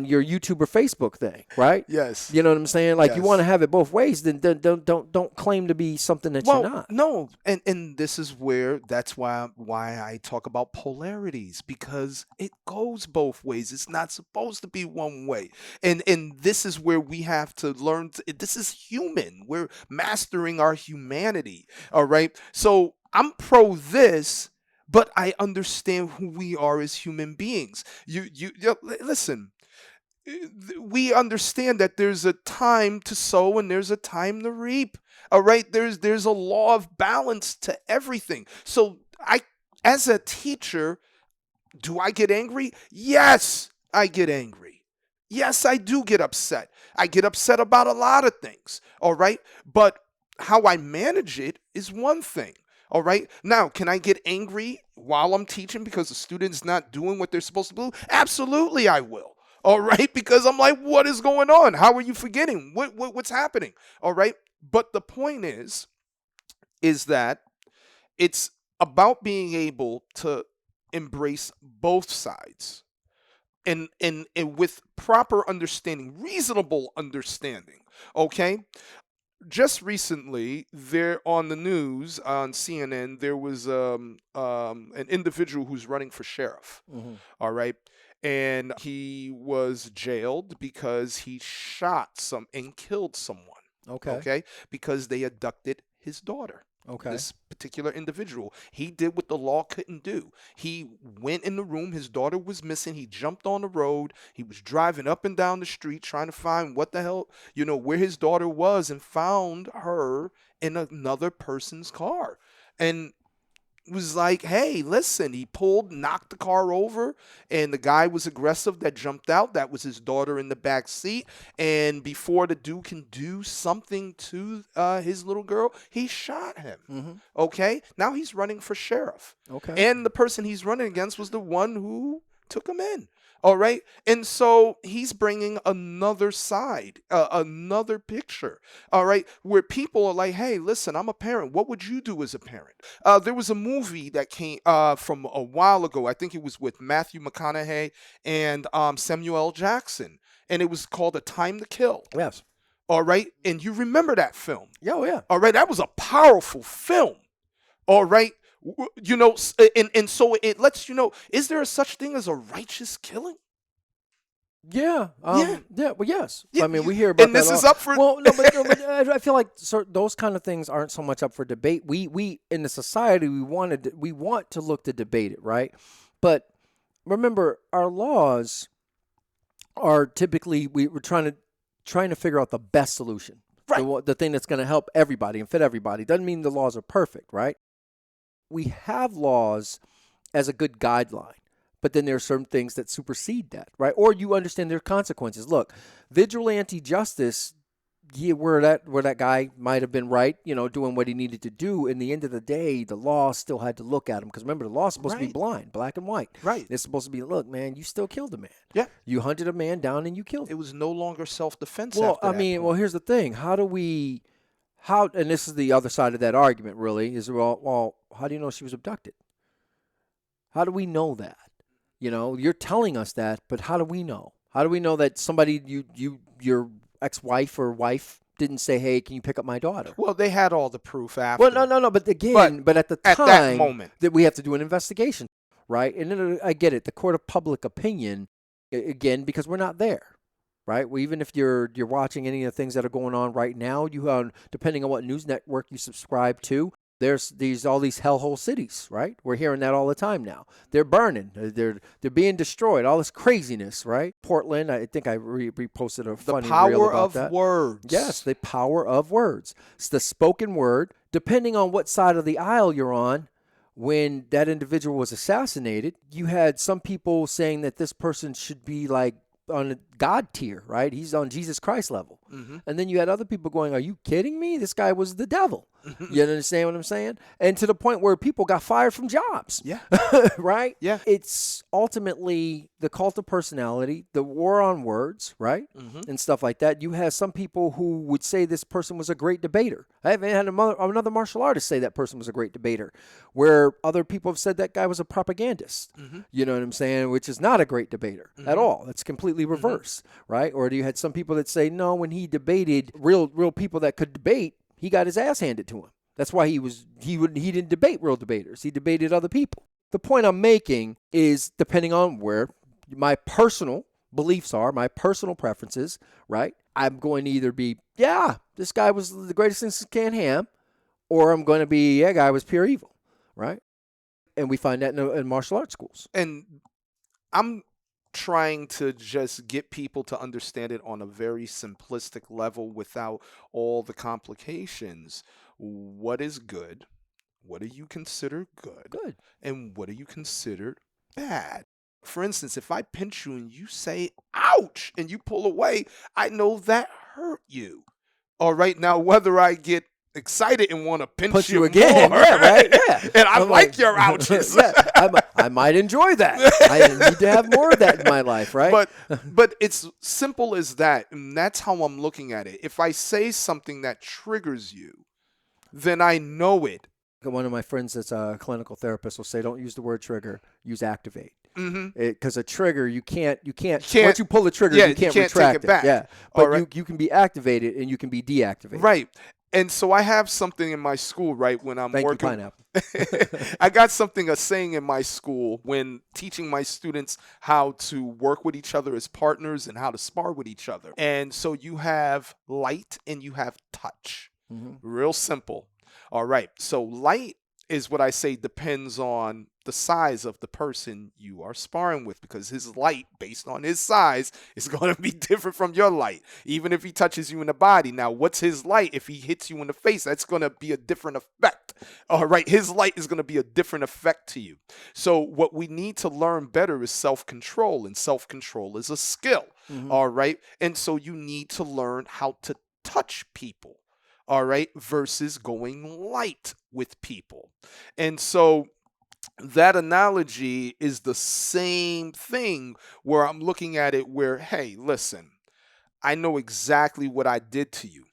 your YouTube or Facebook thing, right? Yes. You know what I'm saying? Like, Yes. You want to have it both ways, then don't claim to be something that you're not. No, and this is where that's why I talk about polarities, because it goes both ways. It's not supposed to be one way. And this is where we have to learn this is human. We're mastering our humanity. All right? So I'm pro this, but I understand who we are as human beings. You listen. We understand that there's a time to sow and there's a time to reap. All right, there's a law of balance to everything. So as a teacher, do I get angry? Yes, I get angry. Yes, I do get upset. I get upset about a lot of things. All right, but how I manage it is one thing. All right. Now, can I get angry while I'm teaching because the student's not doing what they're supposed to do? Absolutely, I will. All right. Because I'm like, what is going on? How are you forgetting? What's happening? All right. But the point is that it's about being able to embrace both sides and with proper understanding, reasonable understanding. Okay. Just recently, there on the news on CNN, there was an individual who's running for sheriff. Hmm. All right, and he was jailed because he shot some and killed someone. Okay. Okay, because they abducted his daughter. Okay. This particular individual, he did what the law couldn't do. He went in the room, his daughter was missing, he jumped on the road, he was driving up and down the street trying to find what the hell, where his daughter was, and found her in another person's car. And was like, hey, listen, he pulled, knocked the car over, and the guy was aggressive that jumped out. That was his daughter in the back seat. And before the dude can do something to his little girl, he shot him. Hmm. Okay? Now he's running for sheriff. Okay. And the person he's running against was the one who took him in. All right. And so he's bringing another side, another picture. All right. Where people are like, hey, listen, I'm a parent. What would you do as a parent? There was a movie that came from a while ago. I think it was with Matthew McConaughey and Samuel L. Jackson. And it was called A Time to Kill. Yes. All right. And you remember that film. Yeah. Oh, yeah. All right. That was a powerful film. All right. And so it lets you know, is there a such thing as a righteous killing? Yeah. Yeah. Well, yes. Yeah, I mean, we hear about and that. this is up for. Well, no, but I feel like those kind of things aren't so much up for debate. We in the society we want to look to debate it, right? But remember, our laws are typically we're trying to figure out the best solution, Right. the thing that's going to help everybody and fit everybody. Doesn't mean the laws are perfect, right? We have laws as a good guideline, but then there are certain things that supersede that, right? Or you understand their consequences. Look, vigilante justice, where that guy might have been right, doing what he needed to do. In the end of the day, the law still had to look at him because remember, the law's supposed to be Right. blind, black and white. Right. It's supposed to be, look, man, you still killed a man. Yeah. You hunted a man down and you killed It him. was no longer self-defense. Well, after that point. well, here's the thing: and this is the other side of that argument, really, is well, how do you know she was abducted? How do we know that? You're telling us that, but how do we know? How do we know that somebody, your ex-wife or wife, didn't say, hey, can you pick up my daughter? Well, they had all the proof after. Well, no, but again, but at the time, at that moment, that we have to do an investigation, right? And then I get it, the court of public opinion, again, because we're not there. Right. Well, even if you're watching any of the things that are going on right now, depending on what news network you subscribe to, there's all these hellhole cities. Right. We're hearing that all the time now. They're burning. They're being destroyed. All this craziness. Right. Portland. I think I reposted a funny reel about that. The power of words. Yes, the power of words. It's the spoken word. Depending on what side of the aisle you're on. When that individual was assassinated, you had some people saying that this person should be like on a God tier, right? He's on Jesus Christ level. Mm-hmm. And then you had other people going, are you kidding me? This guy was the devil. You understand what I'm saying? And to the point where people got fired from jobs. Yeah. Right? Yeah. It's ultimately the cult of personality, the war on words, right? Mm-hmm. And stuff like that. You have some people who would say this person was a great debater. I haven't had another martial artist say that person was a great debater, where other people have said that guy was a propagandist. Mm-hmm. You know what I'm saying? Which is not a great debater at all. That's completely Mm-hmm. reverse, right? Or you had some people that say, no, when he debated real people that could debate, he got his ass handed to him. That's why he didn't debate real debaters. He debated other people. The point I'm making is depending on where my personal beliefs are, my personal preferences, right? I'm going to either be, yeah, this guy was the greatest thing since Can Ham, or I'm going to be, yeah, guy was pure evil, right? And we find that in martial arts schools. And I'm trying to just get people to understand it on a very simplistic level without all the complications. What is good? What do you consider good? Good. And what do you consider bad? For instance, if I pinch you and you say, ouch, and you pull away, I know that hurt you. All right. Now, whether I get excited and want to pinch you you again. more. Yeah, right? Yeah. And I I'm like your ouches. Yeah, I might enjoy that. I need to have more of that in my life, right? But it's simple as that. And that's how I'm looking at it. If I say something that triggers you, then I know it. One of my friends that's a clinical therapist will say, don't use the word trigger, use activate. Because a trigger, you can't once you pull the trigger, you can't retract take it back. Yeah, but you can be activated and you can be deactivated. Right. And so I have something in my school, right, when I'm Thank working. you, pineapple. I got something, a saying in my school when teaching my students how to work with each other as partners and how to spar with each other. And so you have light and you have touch. Real simple. All right. So light is what I say depends on the size of the person you are sparring with, because his light, based on his size, is going to be different from your light, even if he touches you in the body. Now, what's his light? If he hits you in the face, that's going to be a different effect. All right, his light is going to be a different effect to you. So what we need to learn better is self-control, and self-control is a skill. All right, and so you need to learn how to touch people. All right, versus going light with people. And so that analogy is the same thing where I'm looking at it where, hey, listen, I know exactly what I did to you.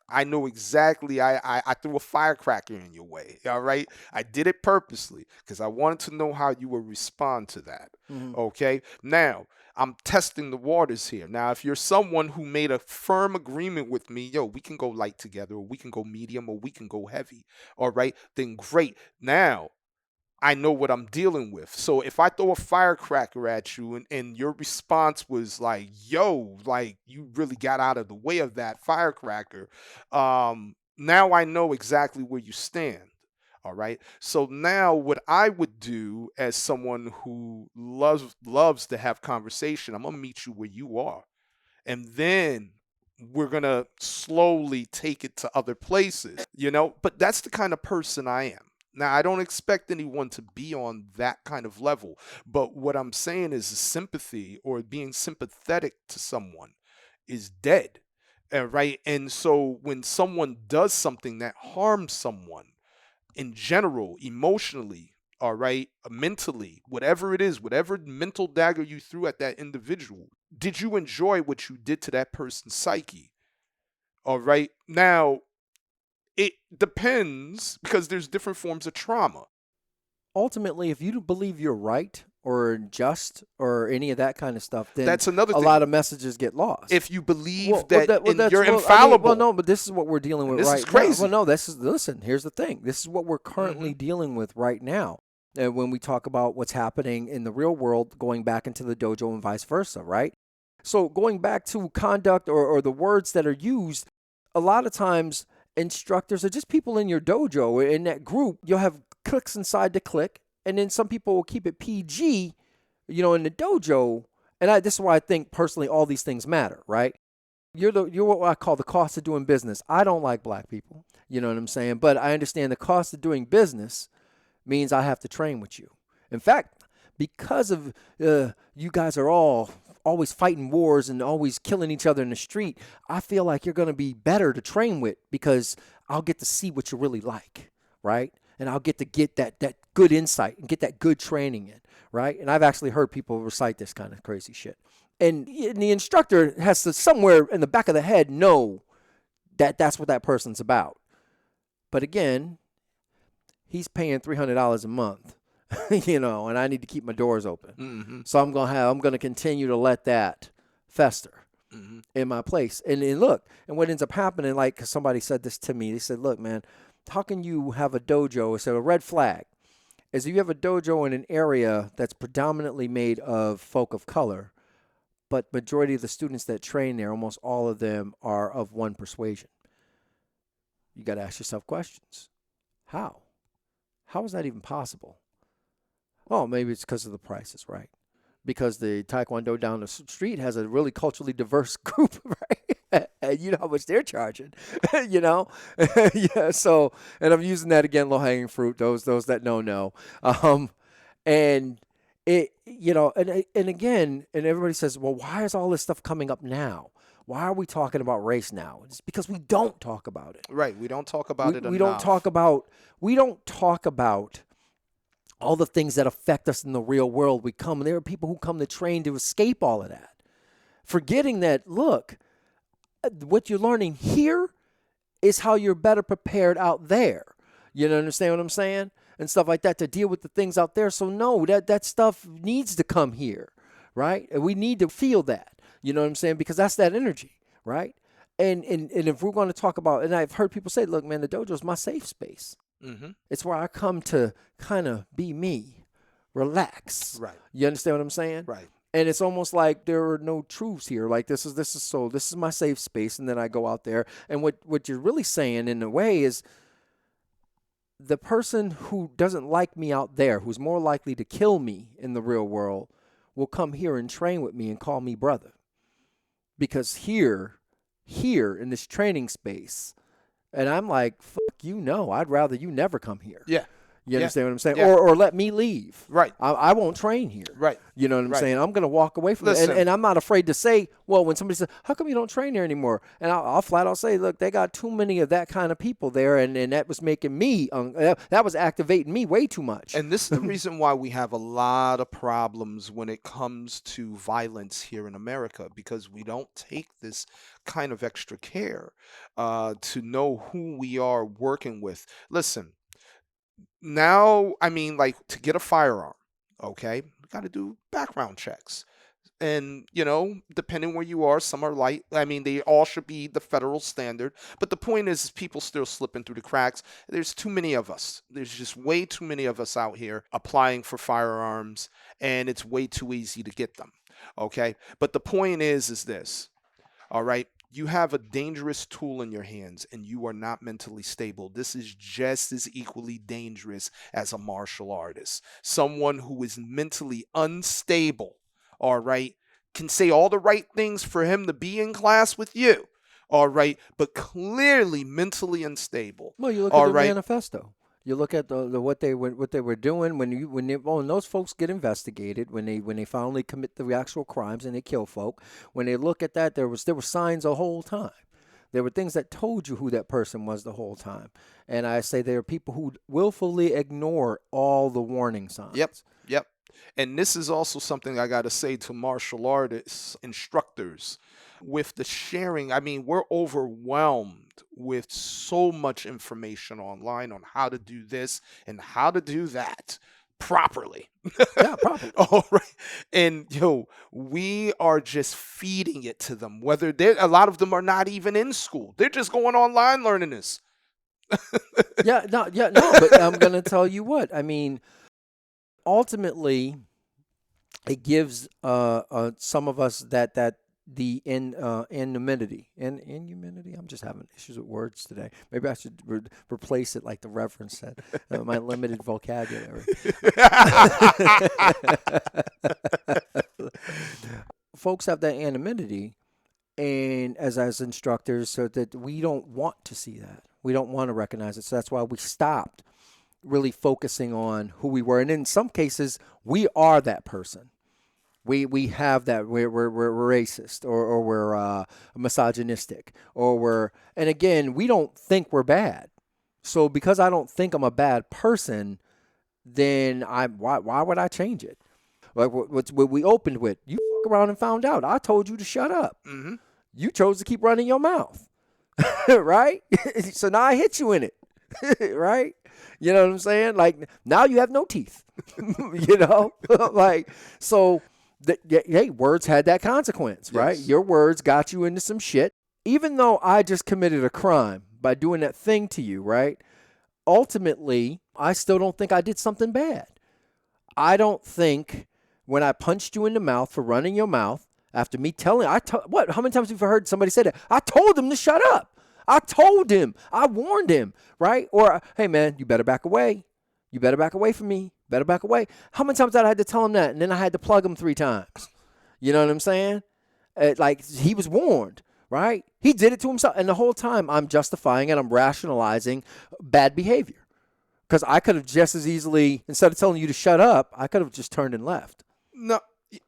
I know exactly, I threw a firecracker in your way, all right? I did it purposely because I wanted to know how you would respond to that, okay? Now, I'm testing the waters here. Now, if you're someone who made a firm agreement with me, yo, we can go light together, or we can go medium, or we can go heavy, all right? Then great. Now, I know what I'm dealing with. So if I throw a firecracker at you and your response was like, yo, like you really got out of the way of that firecracker, now I know exactly where you stand. All right. So now what I would do as someone who loves to have conversation, I'm going to meet you where you are. And then we're going to slowly take it to other places, but that's the kind of person I am. Now, I don't expect anyone to be on that kind of level, but what I'm saying is sympathy or being sympathetic to someone is dead, right? And so when someone does something that harms someone in general, emotionally, all right, mentally, whatever it is, whatever mental dagger you threw at that individual, did you enjoy what you did to that person's psyche? All right. Now, it depends because there's different forms of trauma. Ultimately, if you don't believe you're right or just or any of that kind of stuff, then that's another thing. A lot of messages get lost. If you believe you're infallible. I mean, no, but this is what we're dealing with right now. This is crazy. Listen, here's the thing. This is what we're currently dealing with right now. And when we talk about what's happening in the real world, going back into the dojo and vice versa, right? So going back to conduct or the words that are used, a lot of times instructors are just people in your dojo. In that group, you'll have clicks inside the clique, and then some people will keep it PG, in the dojo. And this is why I think personally all these things matter, right? You're what I call the cost of doing business. I don't like black people, you know what I'm saying? But I understand the cost of doing business means I have to train with you. In fact, because of you guys are all always fighting wars and always killing each other in the street, I feel like you're going to be better to train with because I'll get to see what you really like, right? And I'll get to get that good insight and get that good training in, right? And I've actually heard people recite this kind of crazy shit. And the instructor has to somewhere in the back of the head know that that's what that person's about. But again, he's paying $300 a month. And I need to keep my doors open. So I'm going to continue to let that fester in my place. And look, and what ends up happening, like, 'cause somebody said this to me, they said, look, man, how can you have a dojo? It's a red flag. Is you have a dojo in an area that's predominantly made of folk of color, but majority of the students that train there, almost all of them are of one persuasion. You got to ask yourself questions. How? How is that even possible? Oh, maybe it's because of the prices, right? Because the Taekwondo down the street has a really culturally diverse group, right? And you know how much they're charging, Yeah, so, and I'm using that again, low-hanging fruit, those that know. And it, and again, and everybody says, well, why is all this stuff coming up now? Why are we talking about race now? It's because we don't talk about it. Right. We don't talk about it enough. We don't talk about all the things that affect us in the real world. There are people who come to train to escape all of that, forgetting that, look, what you're learning here is how you're better prepared out there. You know, understand what I'm saying? And stuff like that, to deal with the things out there. So no, that stuff needs to come here, right? And we need to feel that. You know what I'm saying? Because that's that energy, right? And if we're going to talk about, and I've heard people say, look, man, the dojo is my safe space. Mm-hmm. It's where I come to kind of be me, relax. Right. You understand what I'm saying? Right. And it's almost like there are no truths here. Like this is my safe space, and then I go out there. And what you're really saying in a way is, the person who doesn't like me out there, who's more likely to kill me in the real world, will come here and train with me and call me brother. Because here in this training space, and I'm like, fuck you, no, I'd rather you never come here. Yeah. You understand what I'm saying? Yeah. Or let me leave. Right. I won't train here. Right. You know what I'm Right. saying? I'm going to walk away from it. And I'm not afraid to say, well, when somebody says, how come you don't train here anymore? And I'll flat out say, look, they got too many of that kind of people there, and that was making me, that was activating me way too much. And this is the reason why we have a lot of problems when it comes to violence here in America, because we don't take this kind of extra care to know who we are working with. Listen, now, I mean, like, to get a firearm, okay, we got to do background checks. And, you know, depending where you are, some are light. I mean, they all should be the federal standard. But the point is people still slipping through the cracks. There's too many of us. There's just way too many of us out here applying for firearms, and it's way too easy to get them, okay? But the point is this, all right? You have a dangerous tool in your hands and you are not mentally stable. This is just as equally dangerous as a martial artist. Someone who is mentally unstable, all right, can say all the right things for him to be in class with you, all right, but clearly mentally unstable. Well, you look at the manifesto. You look at what they were doing when those folks get investigated, when they finally commit the actual crimes and they kill folk. When they look at that, there were signs the whole time. There were things that told you who that person was the whole time. And I say there are people who willfully ignore all the warning signs. Yep. And this is also something I got to say to martial artists, instructors, with the sharing. I mean, we're overwhelmed with so much information online on how to do this and how to do that properly. Yeah, properly. All right. And, we are just feeding it to them. A lot of them are not even in school. They're just going online learning this. No, but I'm going to tell you what. I mean, ultimately, it gives some of us the anonymity. I'm just having issues with words today. Maybe I should replace it like the Reverend said. My limited vocabulary. Folks have that anonymity, and as instructors, so that we don't want to see that. We don't want to recognize it. So that's why we stopped really focusing on who we were. And in some cases, we are that person. We have that. We're racist, or we're misogynistic, and again, we don't think we're bad. So because I don't think I'm a bad person, then why would I change it? Like what we opened with, you fuck around and found out. I told you to shut up. Mm-hmm. You chose to keep running your mouth, right? So now I hit you in it, right? You know what I'm saying? Like, now you have no teeth, like, so. Hey, words had that consequence, right? Yes. Your words got you into some shit. Even though I just committed a crime by doing that thing to you, right? Ultimately, I still don't think I did something bad. I don't think when I punched you in the mouth for running your mouth, after me telling, how many times have you heard somebody say that? I told him to shut up. I told him. I warned him, right? Or, hey, man, you better back away. You better back away from me. Better back away. How many times did I had to tell him that? And then I had to plug him 3 times. You know what I'm saying? Like, he was warned, right? He did it to himself. And the whole time I'm justifying and I'm rationalizing bad behavior. Because I could have just as easily, instead of telling you to shut up, I could have just turned and left. No,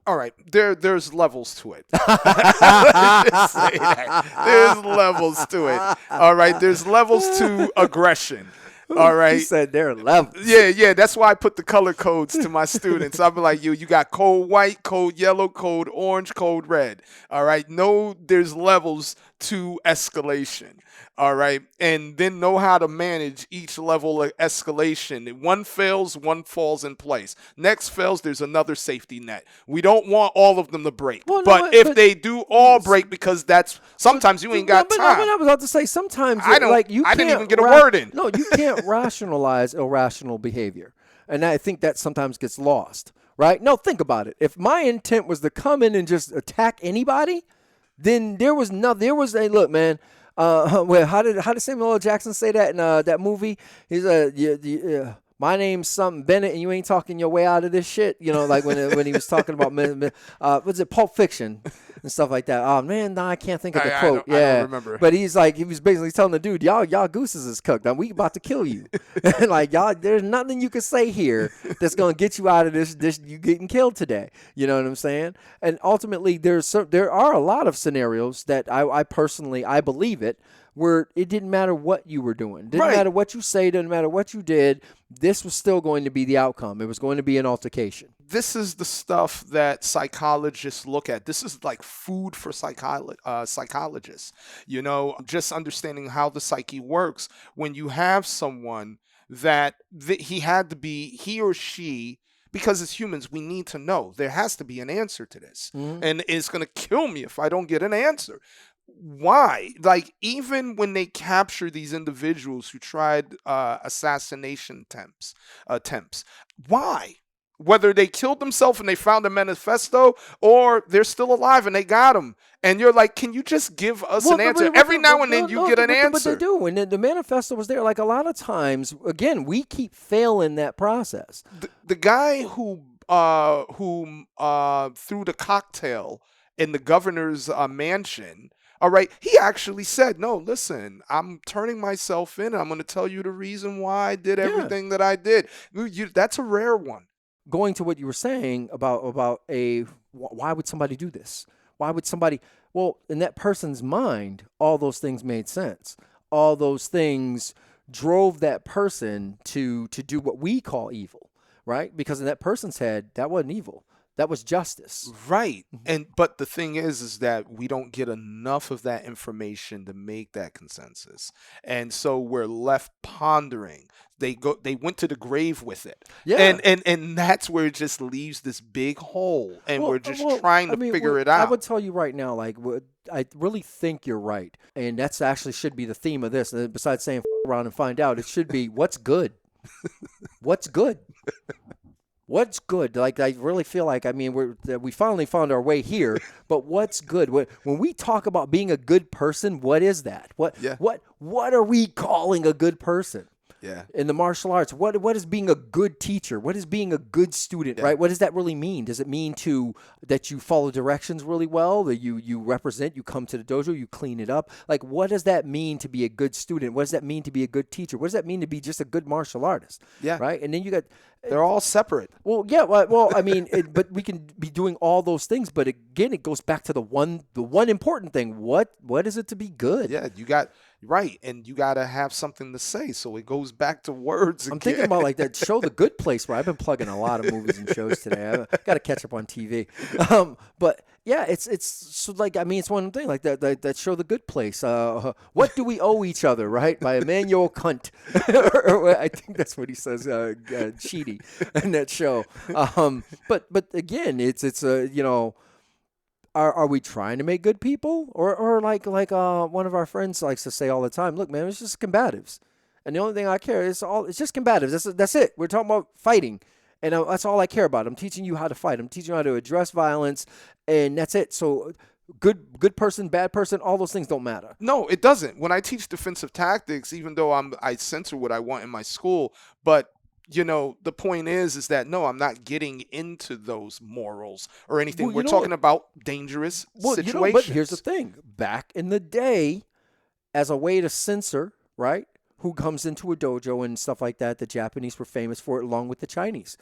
All right, there's levels to it. Let's just say that. There's levels to it. All right, there's levels to aggression. All He right. said there are levels. Yeah. That's why I put the color codes to my students. I'll be like, you got code white, code yellow, code orange, code red. All right. No, there's levels to escalation. All right. And then know how to manage each level of escalation. If one fails, one falls in place. Next fails, there's another safety net. We don't want all of them to break. Well, no, but if they do all break, because that's sometimes you ain't got time. But I was about to say, sometimes I don't. like you I can't didn't even get a word in. No, you can't rationalize irrational behavior, and I think that sometimes gets lost. Right? No, think about it. If my intent was to come in and just attack anybody, then there was no. There was a look, man. Well, how did Samuel L. Jackson say that in that movie? He's my name's something Bennett, and you ain't talking your way out of this shit. You know, like when he was talking about was it Pulp Fiction and stuff like that. Oh man, nah, I can't think of the quote. I don't remember. But he was basically telling the dude, y'all gooses is cooked. Now we about to kill you. And like y'all, there's nothing you can say here that's gonna get you out of this. You getting killed today. You know what I'm saying? And ultimately, there are a lot of scenarios that I personally believe it, where it didn't matter what you were doing. Didn't matter what you say, didn't matter what you did. This was still going to be the outcome. It was going to be an altercation. This is the stuff that psychologists look at. This is like food for psychologists. You know, just understanding how the psyche works. When you have someone that he or she, because as humans, we need to know. There has to be an answer to this. Mm-hmm. And it's going to kill me if I don't get an answer. Why? Like, even when they capture these individuals who tried assassination attempts, why? Whether they killed themselves and they found a manifesto, or they're still alive and they got them, and you're like, can you just give us an answer? Every now and then you get an answer. But they do, and the manifesto was there. Like, a lot of times, again, we keep failing that process. The guy who threw the cocktail in the governor's mansion. All right, he actually said, no, listen, I'm turning myself in, and I'm going to tell you the reason why I did everything that I did. That's a rare one. Going to what you were saying about why would somebody do this? Why would somebody, well, in that person's mind, all those things made sense. All those things drove that person to do what we call evil, right? Because in that person's head, that wasn't evil. That was justice. Right. But the thing is that we don't get enough of that information to make that consensus. And so we're left pondering. They went to the grave with it. Yeah. And that's where it just leaves this big hole. And we're just trying to figure it out. I would tell you right now, like, I really think you're right. And that's actually should be the theme of this. And besides saying around and find out, it should be what's good. What's good? What's good? Like, I really feel like, I mean, we finally found our way here, but what's good? When we talk about being a good person, what is that? What are we calling a good person? Yeah. In the martial arts, what is being a good teacher? What is being a good student, right? What does that really mean? Does it mean that you follow directions really well, that you represent, you come to the dojo, you clean it up? Like, what does that mean to be a good student? What does that mean to be a good teacher? What does that mean to be just a good martial artist? Yeah. Right? And then you got... They're all separate. Well, yeah. Well, I mean, but we can be doing all those things. But again, it goes back to the one important thing. What is it to be good? Yeah, you got... Right, and you got to have something to say, so it goes back to words again. I'm thinking about like that show, The Good Place, where I've been plugging a lot of movies and shows today. I got to catch up on TV. But yeah, it's so like, I mean, it's one thing like that show, The Good Place. What do we owe each other, right? By Emmanuel Kant. I think that's what he says, Cheaty, in that show. But again, it's you know. Are we trying to make good people, or like one of our friends likes to say all the time? Look, man, it's just combatives, and the only thing I care is it's just combatives. That's it. We're talking about fighting, and that's all I care about. I'm teaching you how to fight. I'm teaching you how to address violence, and that's it. So good person, bad person, all those things don't matter. No, it doesn't. When I teach defensive tactics, even though I censor what I want in my school, but you know, the point is that, no, I'm not getting into those morals or anything. We're talking about dangerous situations. You know, but here's the thing. Back in the day, as a way to censor, right, who comes into a dojo and stuff like that, the Japanese were famous for it along with the Chinese.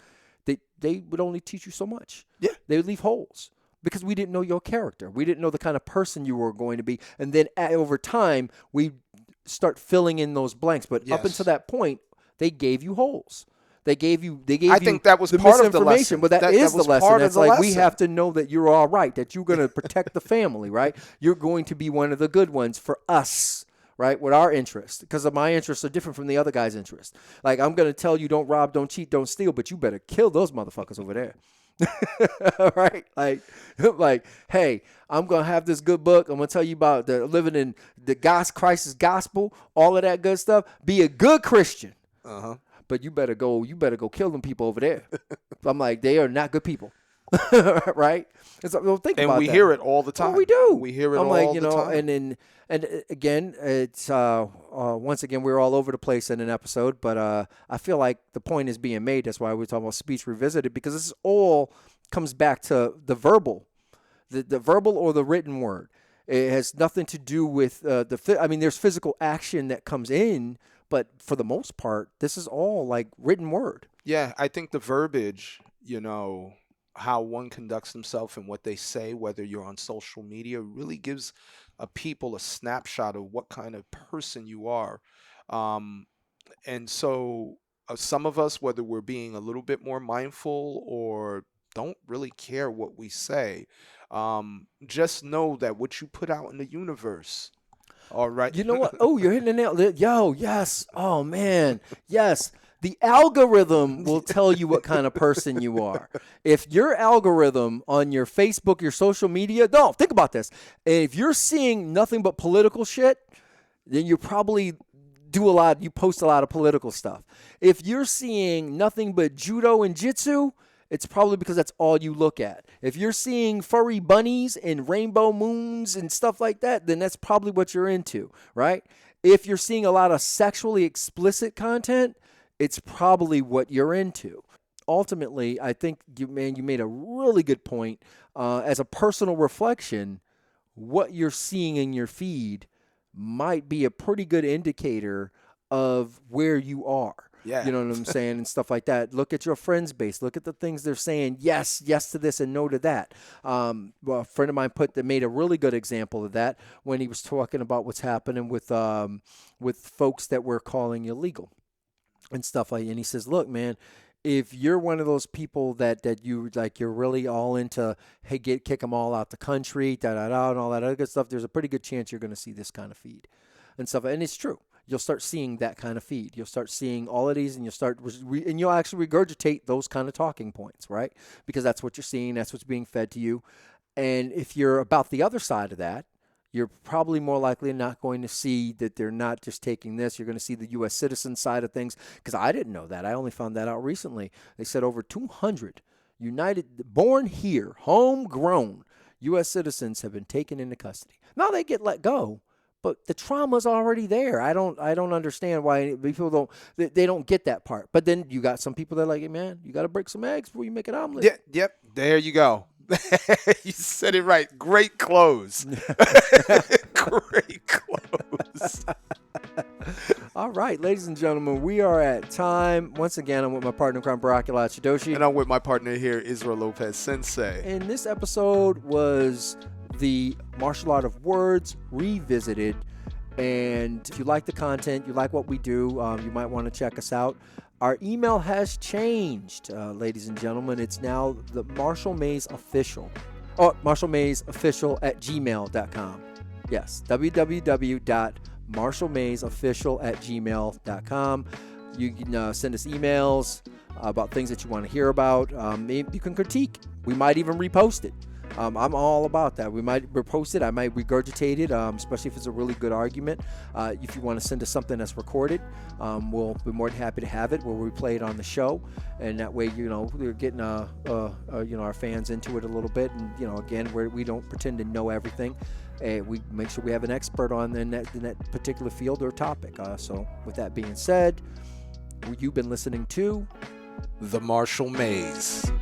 they would only teach you so much. Yeah. They would leave holes because we didn't know your character. We didn't know the kind of person you were going to be. And then over time, we start filling in those blanks. But up until that point, they gave you holes. They gave you. I think that was part of the lesson. But that is the lesson. That's like we have to know that you're all right, that you're going to protect the family, right? You're going to be one of the good ones for us, right? With our interests, because my interests are different from the other guy's interests. Like I'm going to tell you, don't rob, don't cheat, don't steal, but you better kill those motherfuckers over there. Right? Like, hey, I'm going to have this good book. I'm going to tell you about living in the Christ's gospel, all of that good stuff. Be a good Christian. Uh-huh. But you better go kill them people over there. I'm like, they are not good people. Right? And so, well, think about that. And we hear it all the time. Oh, we do. We hear it I'm all like, the time. And again, it's once again, we're all over the place in an episode, but I feel like the point is being made. That's why we're talking about Speech Revisited, because this all comes back to the verbal, the verbal or the written word. It has nothing to do with there's physical action that comes in, but for the most part, this is all like written word. Yeah, I think the verbiage, how one conducts himself and what they say, whether you're on social media, really gives people a snapshot of what kind of person you are. And so some of us, whether we're being a little bit more mindful or don't really care what we say, just know that what you put out in the universe. All right. You know what? Oh, you're hitting the nail. Yo, yes. Oh, man. Yes. The algorithm will tell you what kind of person you are. If your algorithm on your Facebook, your social media, think about this. If you're seeing nothing but political shit, then you probably you post a lot of political stuff. If you're seeing nothing but judo and jitsu, it's probably because that's all you look at. If you're seeing furry bunnies and rainbow moons and stuff like that, then that's probably what you're into, right? If you're seeing a lot of sexually explicit content, it's probably what you're into. Ultimately, I think you made a really good point. As a personal reflection, what you're seeing in your feed might be a pretty good indicator of where you are. Yeah. You know what I'm saying? And stuff like that. Look at your friends base. Look at the things they're saying. Yes to this and no to that. A friend of mine made a really good example of that when he was talking about what's happening with folks that we're calling illegal and stuff like that. And he says, look, man, if you're one of those people that you like, you're really all into, hey, kick them all out the country, and all that other good stuff, there's a pretty good chance you're going to see this kind of feed and stuff. And it's true. You'll start seeing that kind of feed. You'll start seeing all of these, and you'll actually regurgitate those kind of talking points, right? Because that's what you're seeing. That's what's being fed to you. And if you're about the other side of that, you're probably more likely not going to see that they're not just taking this. You're going to see the U.S. citizen side of things, because I didn't know that. I only found that out recently. They said over 200 born here, homegrown U.S. citizens have been taken into custody. Now they get let go, but the trauma's already there. I don't understand why people don't get that part. But then you got some people that are like, hey, man, you got to break some eggs before you make an omelet. Yeah, yep. There you go. You said it right. Great close. Great close. All right, ladies and gentlemen, we are at time. Once again, I'm with my partner in crime, Barak, Yalad, Shidoshi. And I'm with my partner here, Israel Lopez, Sensei. And this episode was the martial art of words revisited. And if you like the content, you like what we do, you might want to check us out. Our email has changed, ladies and gentlemen. It's now the Marshall Mays Official. Oh, marshallmaysofficial@gmail.com. Yes, www.marshallmaysofficial@gmail.com. You can send us emails about things that you want to hear about. You can critique. We might even repost it. I'm all about that. We might repost it. I might regurgitate it, especially if it's a really good argument. If you want to send us something that's recorded, we'll be more than happy to have it. We'll replay it on the show, and that way, we're getting our fans into it a little bit. And again, we don't pretend to know everything. We make sure we have an expert on in that particular field or topic. So, with that being said, you've been listening to The Marshall Mays.